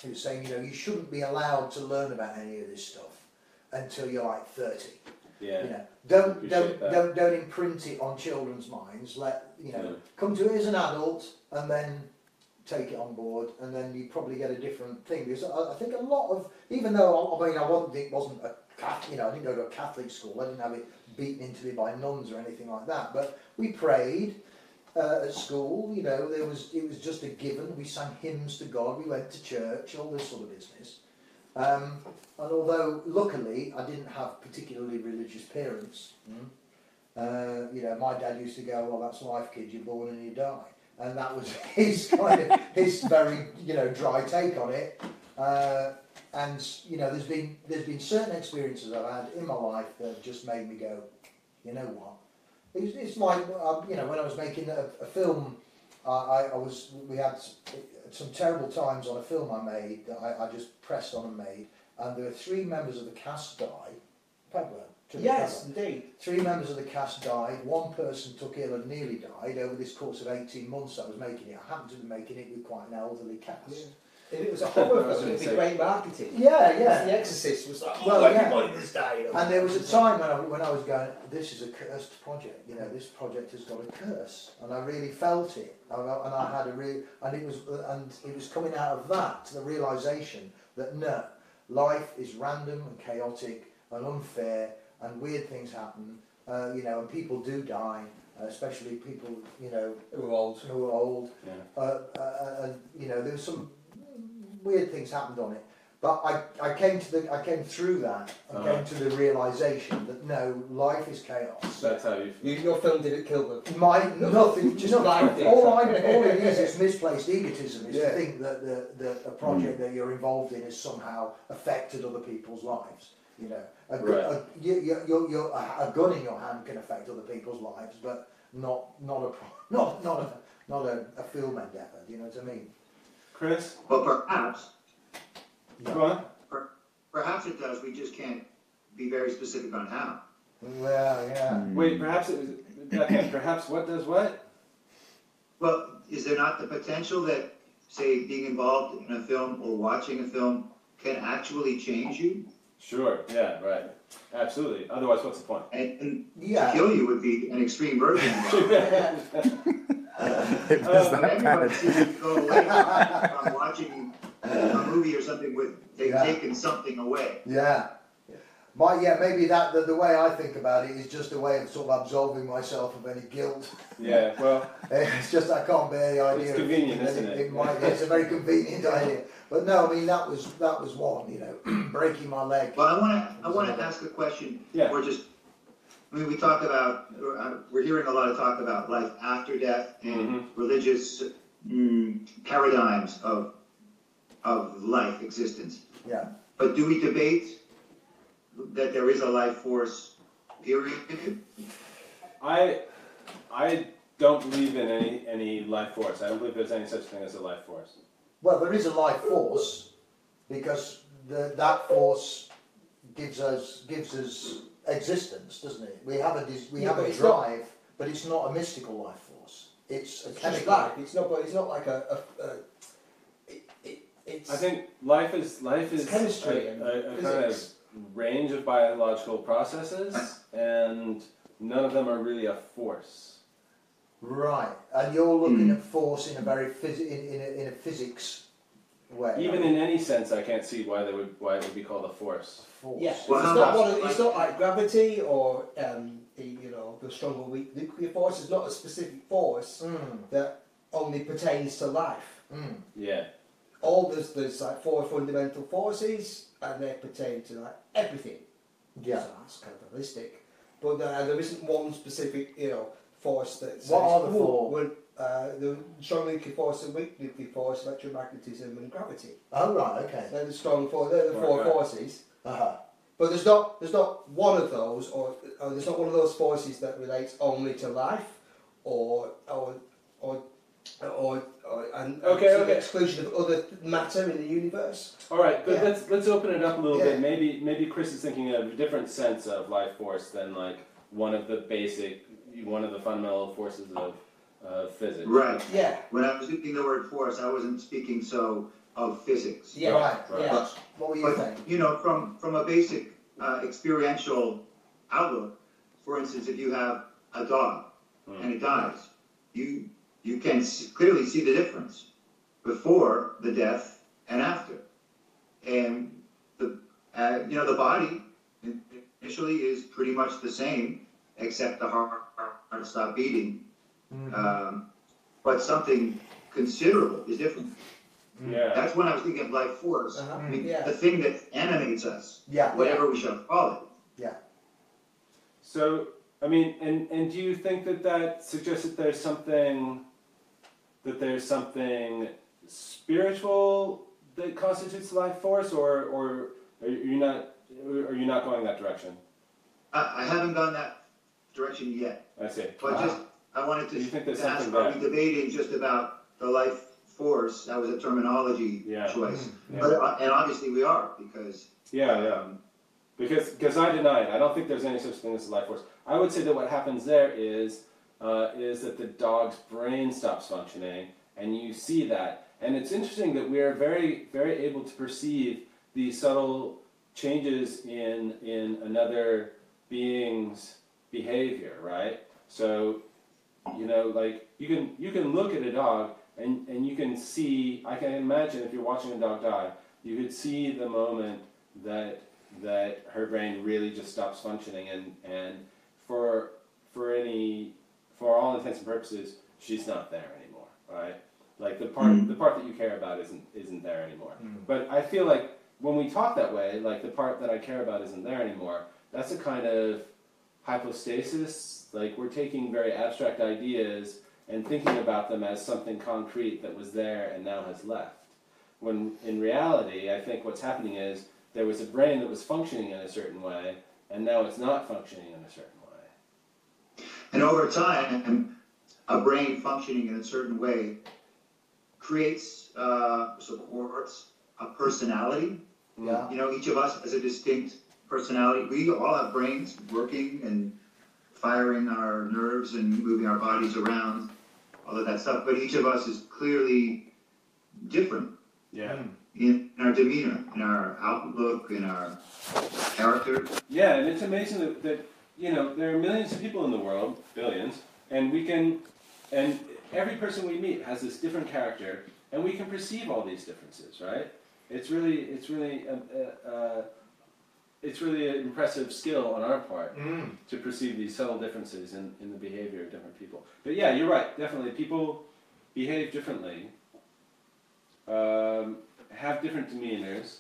He was saying, you know, you shouldn't be allowed to learn about any of this stuff until you're like 30. Yeah. You know, don't imprint it on children's minds. Let, you know, come to it as an adult and then take it on board, and then you probably get a different thing. Because I think a lot of, even though I mean it wasn't a Catholic, you know, I didn't go to a Catholic school. I didn't have it beaten into me by nuns or anything like that. But we prayed at school. You know, it was just a given. We sang hymns to God. We went to church. All this sort of business. And although luckily I didn't have particularly religious parents, you know, my dad used to go, "Well, that's life, kid. You're born and you die." And that was his kind of his very, you know, dry take on it. And you know, there's been certain experiences I've had in my life that have just made me go, you know what? It's like you know, when I was making a film, we had some terrible times on a film I made that I just pressed on and made, and there were 3 members of the cast died. Pablo. Yes, indeed. 3 members of the cast died. 1 person took ill and nearly died over this course of 18 months I was making it. I happened to be making it with quite an elderly cast. Yeah. If it was a horror film, it'd be great marketing. Yeah, yeah. The Exorcist was like, everybody has died. And there was a time when I was going, this is a cursed project. You know, this project has got a curse, and I really felt it. And I had it was coming out of that, the realization that no, life is random and chaotic and unfair. And weird things happen, you know, and people do die, especially people, you know, who are old. Yeah. And you know, there was some weird things happened on it, but I came through that and came to the realization that no, life is chaos. That's how you feel. Your film didn't kill them. Nothing, just Nothing. all it is misplaced egotism. Is to think that a project that you're involved in has somehow affected other people's lives. You know, a gun in your hand can affect other people's lives, but not a film endeavour. Do you know what I mean? Chris? But perhaps Go on. Perhaps it does. We just can't be very specific on how. Well, yeah. Wait, perhaps it was. Perhaps what does what? Well, is there not the potential that, say, being involved in a film or watching a film can actually change you? Sure. Yeah. Right. Absolutely. Otherwise, what's the point? And Yeah. to kill you would be an extreme version of that. It was that Everybody bad. seems to go away from watching a movie or something with they've Yeah. taken something away. Yeah. Maybe that the way I think about it is just a way of sort of absolving myself of any guilt. Yeah. Well. It's just I can't bear the idea. It's convenient, isn't it? It's a very convenient idea. But no, I mean that was one. You know, breaking my leg. Well, I want to ask a question. Yeah. We talk about, we're hearing a lot of talk about life after death and religious paradigms of life existence. Yeah. But do we debate that there is a life force, period? I don't believe in any life force. I don't believe there's any such thing as a life force. Well, there is a life force because that force gives us existence, doesn't it? We have a drive, but it's not a mystical life force. It's a It's just chemical. life. It's not like it's. I think life is chemistry a and kind of physics. range of biological processes, and none of them are really a force. Right, and you're looking at force in a very in a physics way. Even in any sense, I can't see why it would be called a force. force. Yeah, Well, it's not like gravity or the strong or weak nuclear force. It's not a specific force that only pertains to life. Yeah. There's like 4 fundamental forces, and they pertain to like everything. Yeah. So that's kind of holistic. But there isn't one specific force that says, What are the four? The strong nuclear force and weak nuclear force, electromagnetism and gravity. Oh right, okay. They're the strong four. They're the four Right. forces. Uh-huh. But there's not one of those, or there's not one of those forces that relates only to life, or and to the exclusion of other matter in the universe. All right, but Yeah. let's open it up a little Yeah. bit. Maybe Chris is thinking of a different sense of life force than like one of the fundamental forces of physics. Right. Yeah. When I was using the word force, I wasn't speaking of physics. Yeah. Right. Yeah. What were you saying? But from a basic experiential outlook, for instance, if you have a dog and it dies, you can clearly see the difference before the death and after. And the body initially is pretty much the same, except the heart stopped beating. But something considerable is different. Yeah. That's when I was thinking of life force. Uh-huh. I mean, Yeah. the thing that animates us, Yeah. whatever we shall call it. So, I mean, and do you think that suggests that there's something spiritual that constitutes life force, or are you not going that direction? I haven't gone that direction yet, I see. but I wanted Do you think there's to ask, something are there? we debating just about the life force? That was a terminology Yeah. choice. Yeah. But, and obviously we are, because Yeah. Because I deny it. I don't think there's any such thing as a life force. I would say that what happens there is that the dog's brain stops functioning, and you see that. And it's interesting that we are very, very able to perceive these subtle changes in another being's behavior, right? So, like you can look at a dog and you can see. I can imagine if you're watching a dog die, you could see the moment that her brain really just stops functioning, and for all intents and purposes, she's not there anymore, right? Like the part that you care about isn't there anymore. But I feel like when we talk that way, like the part that I care about isn't there anymore, that's a kind of hypostasis. Like we're taking very abstract ideas and thinking about them as something concrete that was there and now has left. When in reality, I think what's happening is there was a brain that was functioning in a certain way, and now it's not functioning in a certain way. and over time, a brain functioning in a certain way creates, supports, a personality. Yeah. You know, each of us has a distinct personality. We all have brains working and firing our nerves and moving our bodies around, all of that stuff. But each of us is clearly different. Yeah. In our demeanor, in our outlook, in our character. Yeah, and it's amazing that you know, there are millions of people in the world, billions, and every person we meet has this different character, and we can perceive all these differences, right? It's really an impressive skill on our part to perceive these subtle differences in the behavior of different people. But yeah, you're right, definitely. People behave differently, have different demeanors,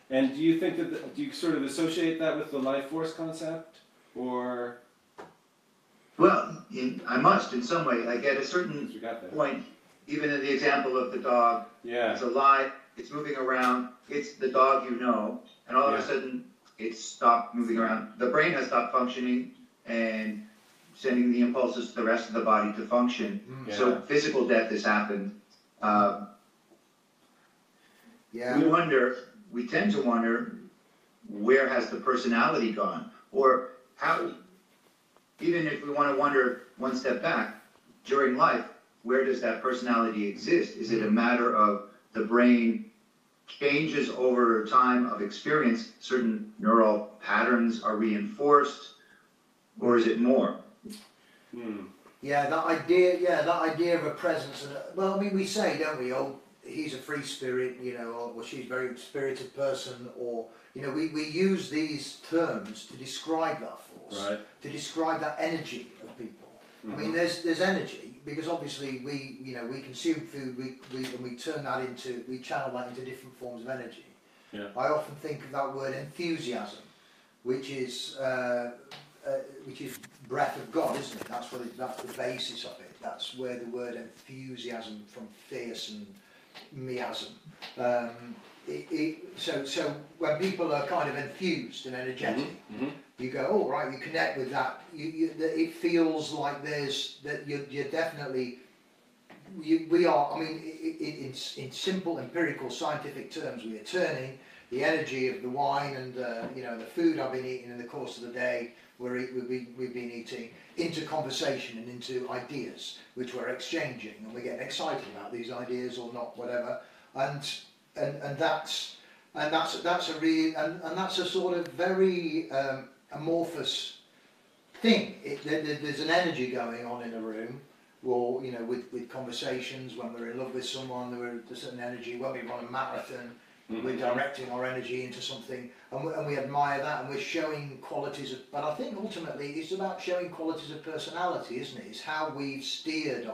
and do you think that, do you sort of associate that with the life force concept, or? Well, I must in some way. Like at a certain point, even in the example of the dog, it's alive, it's moving around, it's the dog you know, and all of a sudden it's stopped moving around. The brain has stopped functioning and sending the impulses to the rest of the body to function. So physical death has happened. We tend to wonder, where has the personality gone? Or how, even if we want to wonder one step back, during life, where does that personality exist? Is it a matter of the brain changes over time of experience, certain neural patterns are reinforced, or is it more? Yeah, that idea of a presence. Well, I mean, we say, don't we? Oh, he's a free spirit, you know, or she's a very spirited person, or you know, we use these terms to describe that force, to describe that energy of people. I mean, there's energy because obviously we consume food, we turn that into, we channel that into different forms of energy. I often think of that word enthusiasm, which is breath of God, isn't it? That's the basis of it. That's where the word enthusiasm from fierce and miasm. So when people are kind of enthused and energetic, you go, oh right, you connect with that. It feels like you're definitely. We are. I mean, in simple empirical scientific terms, we are turning the energy of the wine and the food I've been eating in the course of the day, we've been eating, into conversation and into ideas which we're exchanging, and we're getting excited about these ideas or not, whatever, and that's a sort of very amorphous thing. There's an energy going on in a room, or with conversations. When we're in love with someone, there's a certain energy. When we run a marathon, we're directing our energy into something, and we admire that, and we're showing qualities of. But I think ultimately it's about showing qualities of personality, isn't it? It's how we've steered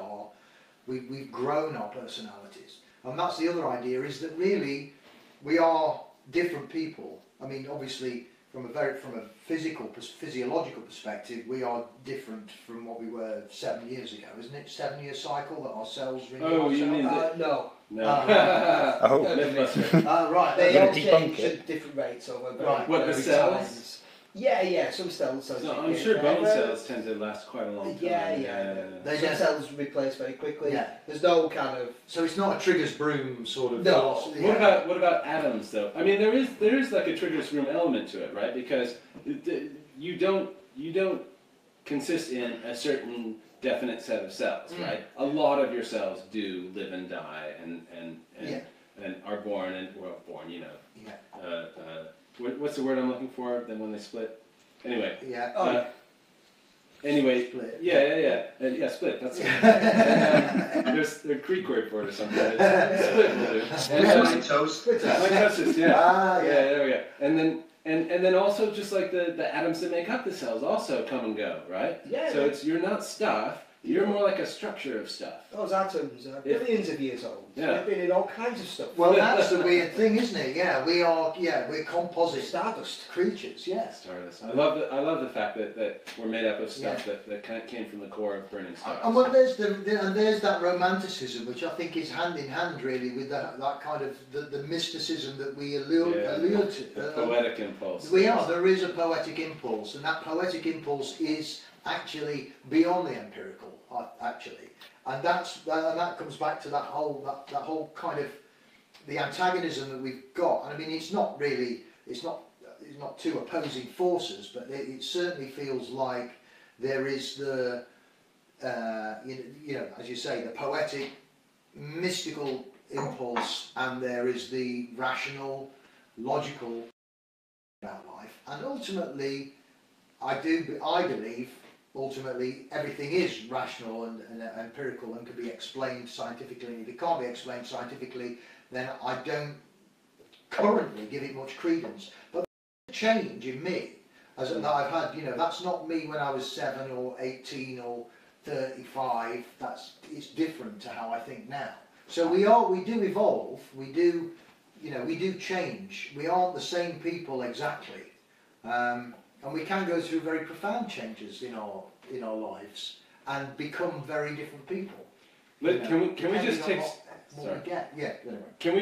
we've grown our personalities, and that's the other idea. Is that really we are different people. I mean, obviously, from a physiological perspective, we are different from what we were 7 years ago, isn't it? 7-year cycle that our cells renew. Oh, you mean no. Right. They all change at different rates over What, the cells? times. Yeah, some cells. No, I'm sure bone cells tend to last quite a long time. Some cells replace very quickly. Yeah. There's no kind of. So it's not a Trigger's broom sort of. No. What about atoms though? I mean, there is like a Trigger's broom element to it, right? Because you don't consist in a certain definite set of cells, right? A lot of your cells do live and die and are born what's the word I'm looking for? Then when they split. Anyway. Yeah. Anyway. Split. Yeah. Split. That's it. There's a Greek word for it or something. Split will do. Mitosis. Yeah. There we go. And then also just like the atoms that make up the cells also come and go, right? Yeah. So you're not stuff. You're more like a structure of stuff. Those atoms are billions of years old. Yeah. They've been in all kinds of stuff. Well, that's the weird thing, isn't it? Yeah, we're composite stardust creatures. Yes. Stardust. I love the fact that we're made up of stuff that kind of came from the core of burning stars. And well, there's that romanticism, which I think is hand in hand really with that kind of the mysticism that we allude to. The poetic impulse. There is a poetic impulse, and that poetic impulse is actually beyond the empirical, actually, and that comes back to that whole kind of the antagonism that we've got. And I mean, it's not really, it's not two opposing forces, but it certainly feels like there is the, you know, as you say, the poetic, mystical impulse, and there is the rational, logical about life. And ultimately, I believe, ultimately, everything is rational and empirical and can be explained scientifically. And if it can't be explained scientifically, then I don't currently give it much credence. But the change in me, as I've had, you know, that's not me when I was 7 or 18 or 35. It's different to how I think now. So we do evolve. We do, you know, we do change. We aren't the same people exactly. And we can go through very profound changes in our lives and become very different people. But can we just take what we get? Yeah. Anyway. Can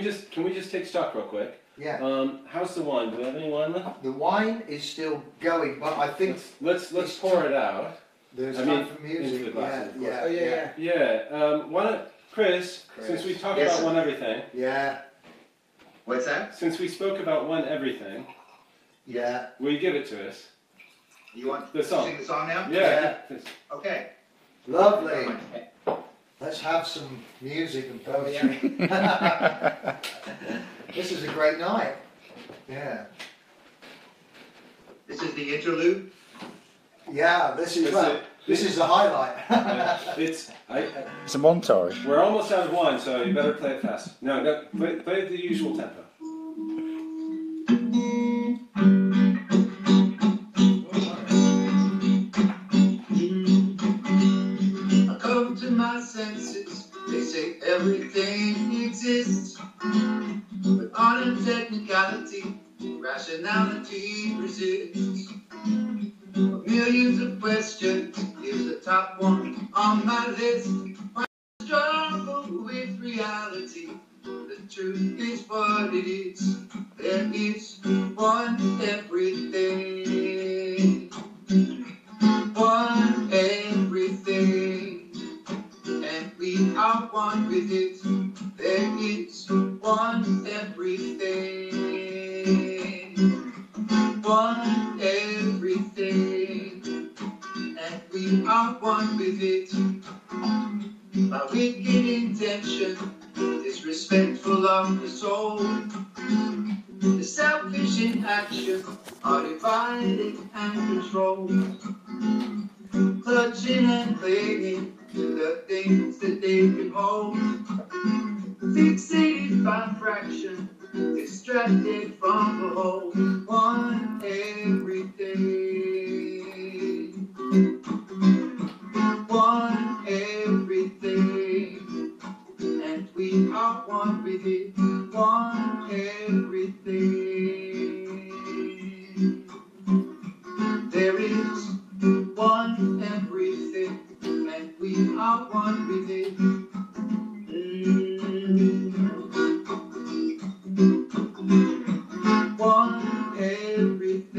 we just take stock real quick? Yeah. How's the wine? Do we have any wine left? The wine is still going, but I think let's pour it out. There's time for music. Into the glasses, Yeah. Oh yeah. Yeah. Why don't Chris, since we talked about one everything. Yeah. What's that? Since we spoke about one everything. Yeah. Will you give it to us? You want the song. to sing the song now? Yeah. Okay. Lovely. Let's have some music and poetry. This is a great night. Yeah. This is the interlude. Yeah, this is the highlight. It's a montage. We're almost out of wine, so you better play it fast. No, play the usual tempo. I come to my senses. They say everything exists, but art and technicality, rationality resists. Millions of questions, here's the top one on my list. I struggle with reality, the truth is what it is. There is one everything, one everything, and we are one with it. There is one everything, one everything, and we are one with it. My wicked intention, disrespectful of the soul, the selfish in action are divided and controlled, clutching and clinging to the things that they can hold, fixated by fraction, distracted from the whole. One everything, one everything, and we are one with it. One everything. There is one everything, and we are one with it. One everything,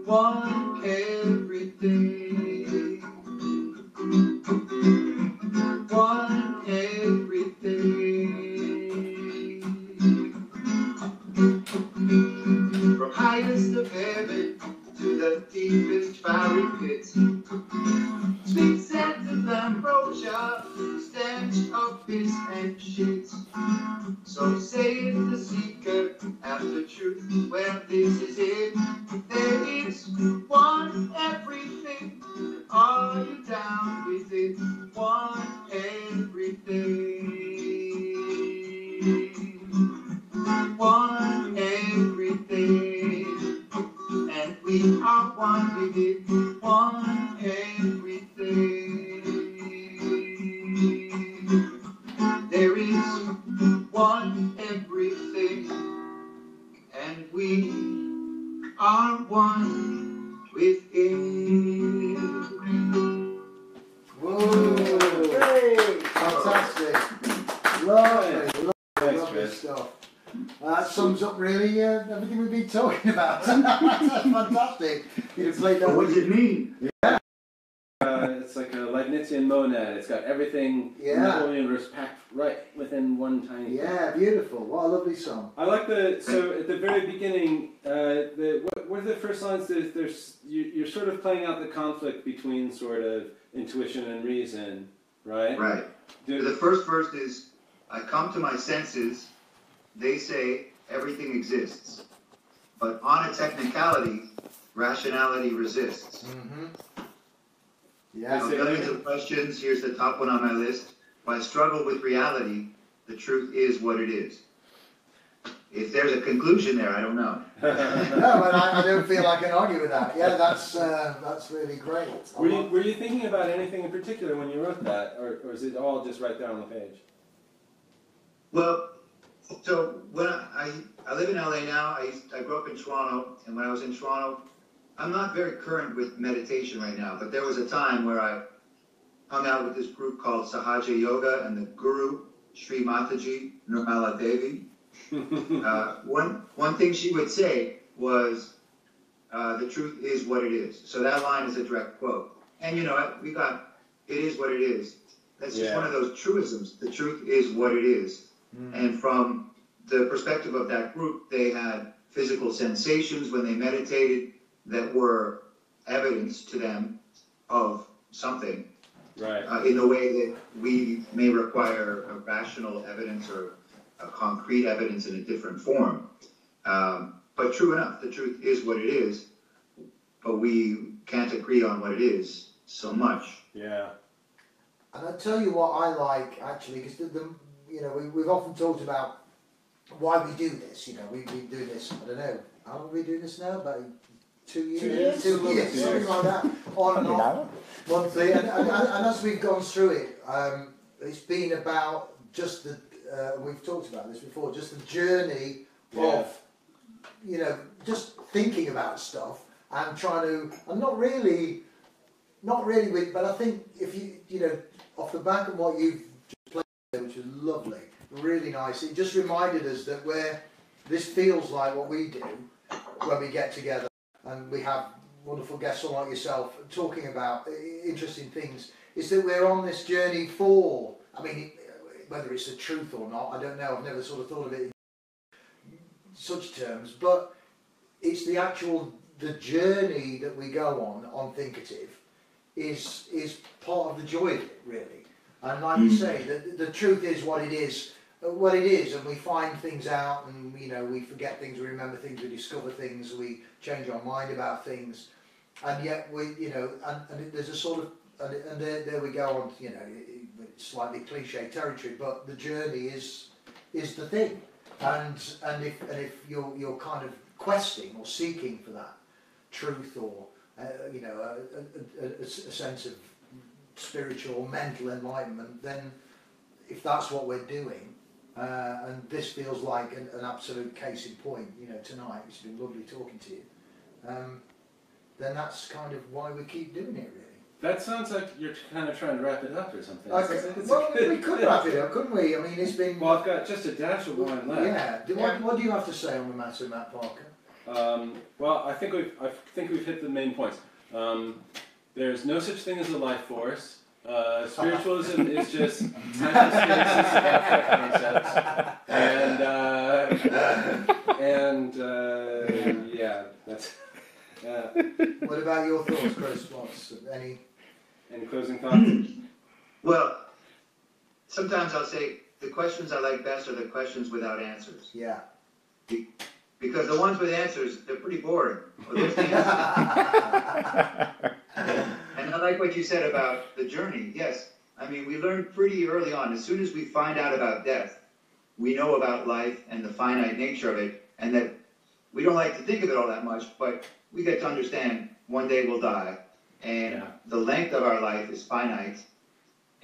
one everything, one everything. From highest of heaven to the deepest valley pit, sweet scent of ambrosia, stench of piss and shit. So saith the seeker after truth, well this is it. There is one everything, are you down with it? One everything, one everything, and we are one with it. One everything. There is one everything, and we are one with it. Whoa! Great! Fantastic! Lovely, lovely stuff. That sums up really everything we've been talking about. That's fantastic. You played that. What does it mean? It's it's like a Leibnizian monad. It's got everything in the whole universe packed right within one tiny. Yeah, beautiful. What a lovely song. I like so at the very beginning, what are the first lines? You're sort of playing out the conflict between sort of intuition and reason, right? Right. The first verse is, I come to my senses, they say everything exists. But on a technicality, rationality resists. Mm-hmm. Yeah. Millions of questions, here's the top one on my list. By struggle with reality, the truth is what it is. If there's a conclusion there, I don't know. No, and I don't feel I can argue with that. Yeah, that's really great. Were you thinking about anything in particular when you wrote that, or is it all just right there on the page? Well, so when I live in LA now, I grew up in Toronto, and when I was in Toronto, I'm not very current with meditation right now, but there was a time where I hung out with this group called Sahaja Yoga and the guru, Sri Mataji Nirmala Devi. One thing she would say was, the truth is what it is. So that line is a direct quote. And you know, we got, it is what it is. That's just one of those truisms. The truth is what it is. And from the perspective of that group, they had physical sensations when they meditated that were evidence to them of something. Right. In the way that we may require a rational evidence or a concrete evidence in a different form. But true enough, the truth is what it is, but we can't agree on what it is so much. Yeah. And I'll tell you what I like, actually, because you know, we've often talked about why we do this. You know, we've been doing this, I don't know, how long have we been doing this now? About 2 years? 2 years, something like that, on and off, monthly. And as we've gone through it, it's been about just we've talked about this before, just the journey of, you know, just thinking about stuff and trying to, and not really, but I think if you know, off the back of what you've just played, which was lovely, really nice, it just reminded us that this feels like what we do when we get together and we have wonderful guests like yourself talking about interesting things, is that we're on this journey for, I mean, whether it's the truth or not, I don't know, I've never sort of thought of it in such terms, but it's the journey that we go on Thinkative is part of the joy of it, really. And like you say, the truth is what it is, and we find things out, and you know, we forget things, we remember things, we discover things, we change our mind about things, and yet we, you know, and there's a sort of, and there we go on, you know, slightly cliche territory, but the journey is the thing, and if you're kind of questing or seeking for that truth or you know, a sense of spiritual or mental enlightenment, then if that's what we're doing, and this feels like an absolute case in point, you know, tonight, it's been lovely talking to you, then that's kind of why we keep doing it, really. That sounds like you're kind of trying to wrap it up or something. Well, we could wrap it up, couldn't we? I mean, it's been... Well, I've got just a dash of wine left. Yeah. What do you have to say on the matter, Matt Parker? Well, I think we've hit the main points. There's no such thing as a life force. Spiritualism is just time and space abstract concepts, yeah, that's. What about your thoughts, Chris? What's any closing thoughts? Well, sometimes I'll say the questions I like best are the questions without answers. Yeah. Because the ones with answers, they're pretty boring. Well, there's the answer. And I like what you said about the journey. Yes, I mean, we learned pretty early on, as soon as we find out about death, we know about life and the finite nature of it, and that we don't like to think of it all that much, but we get to understand one day we'll die, and the length of our life is finite.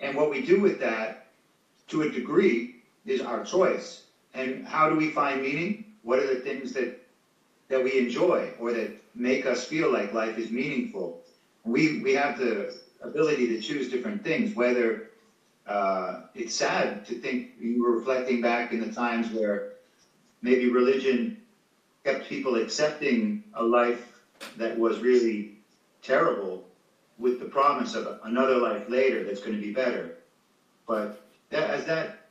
And what we do with that, to a degree, is our choice. And how do we find meaning? What are the things that we enjoy or that make us feel like life is meaningful? We have the ability to choose different things, whether it's sad to think, you were reflecting back in the times where maybe religion kept people accepting a life that was really terrible, with the promise of another life later that's going to be better. But as that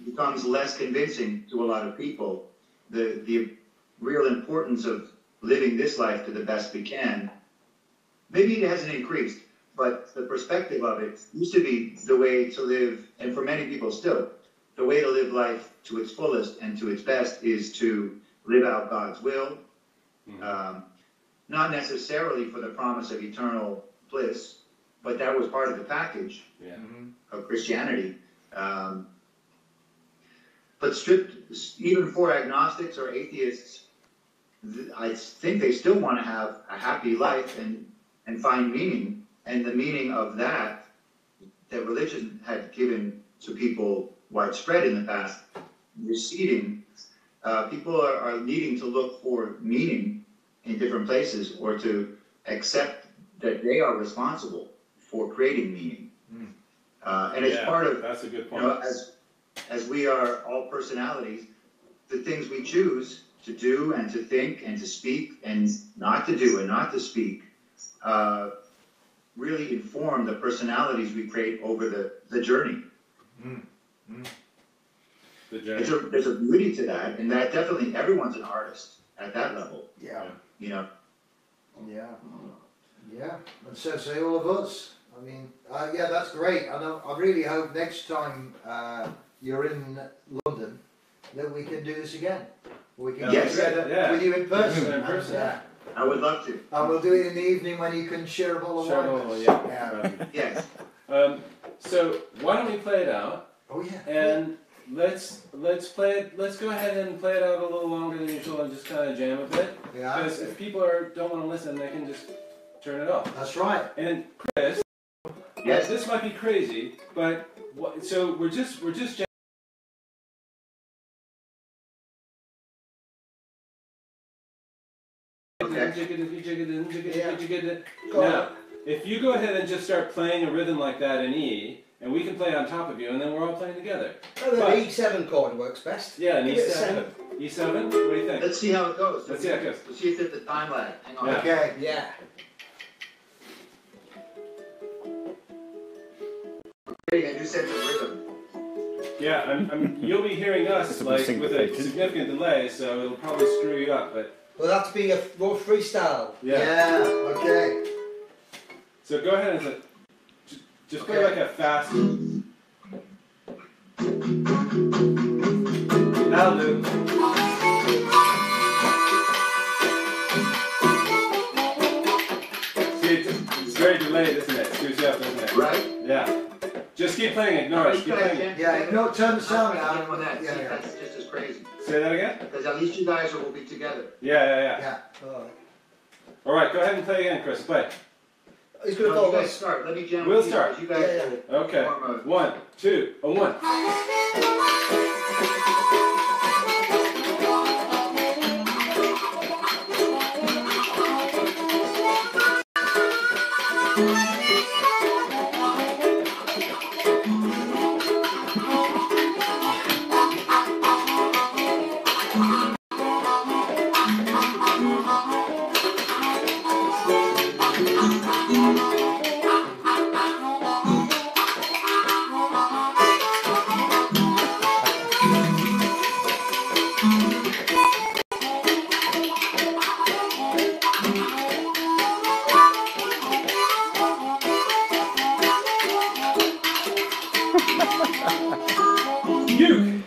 becomes less convincing to a lot of people, the real importance of living this life to the best we can, maybe it hasn't increased, but the perspective of it used to be the way to live, and for many people still, the way to live life to its fullest and to its best is to live out God's will, not necessarily for the promise of eternal bliss, but that was part of the package of Christianity. But stripped, even for agnostics or atheists, I think they still want to have a happy life and find meaning. And the meaning of that religion had given to people widespread in the past, receding. People are needing to look for meaning in different places, or to accept that they are responsible for creating meaning. And it's part of, that's a good point. You know, as we are all personalities, the things we choose to do and to think and to speak and not to do and not to speak really inform the personalities we create over the journey. The journey. There's a beauty to that, and that definitely everyone's an artist at that level. Yeah. You know. Yeah. Yeah. And so say all of us. I mean, yeah, that's great. And I really hope next time you're in London that we can do this again. We can Yes. get together with you in person. In person. And, I would love to. and we'll do it in the evening when you can share a bottle of wine. with us. Yeah. Yes. So why don't we play it out? Oh yeah. And let's play it. Let's go ahead and play it out a little longer than usual and just kind of jam a bit. Yeah. Because if people don't want to listen, they can just turn it off. That's right. And Chris, Yes. this might be crazy, but so we're just Now, if you go ahead and just start playing a rhythm like that in E, and we can play on top of you, and then we're all playing together. Oh, the E7 chord works best. Yeah, an Give it a E7. seven. E7? What do you think? Let's see how it goes. Let's see how it goes. Let's see if there's a time lag. Hang on. Yeah. Okay. Yeah. Okay, and you said the rhythm. Yeah, you'll be hearing us like with a syncopated. significant delay, so it'll probably screw you up. But Well, that's be a raw freestyle. yeah. Okay. So go ahead and just play Okay. like a fast. That'll do. See, it's very delayed, isn't it? Screws you up, doesn't it? Right? Yeah. Just keep playing, ignore it. Keep playing it. Yeah. No, turn the sound I'll down. on that. Yeah. See, Yeah. that's just as crazy. Say that again? Because at least you guys will be together. Yeah. Yeah. Oh. All right, go ahead and play again, Chris. Play. He's going to No, you follow guys us. start. Let me jam We'll with you start. guys. You guys Yeah, will Okay. form a 1, 2, a 1. You.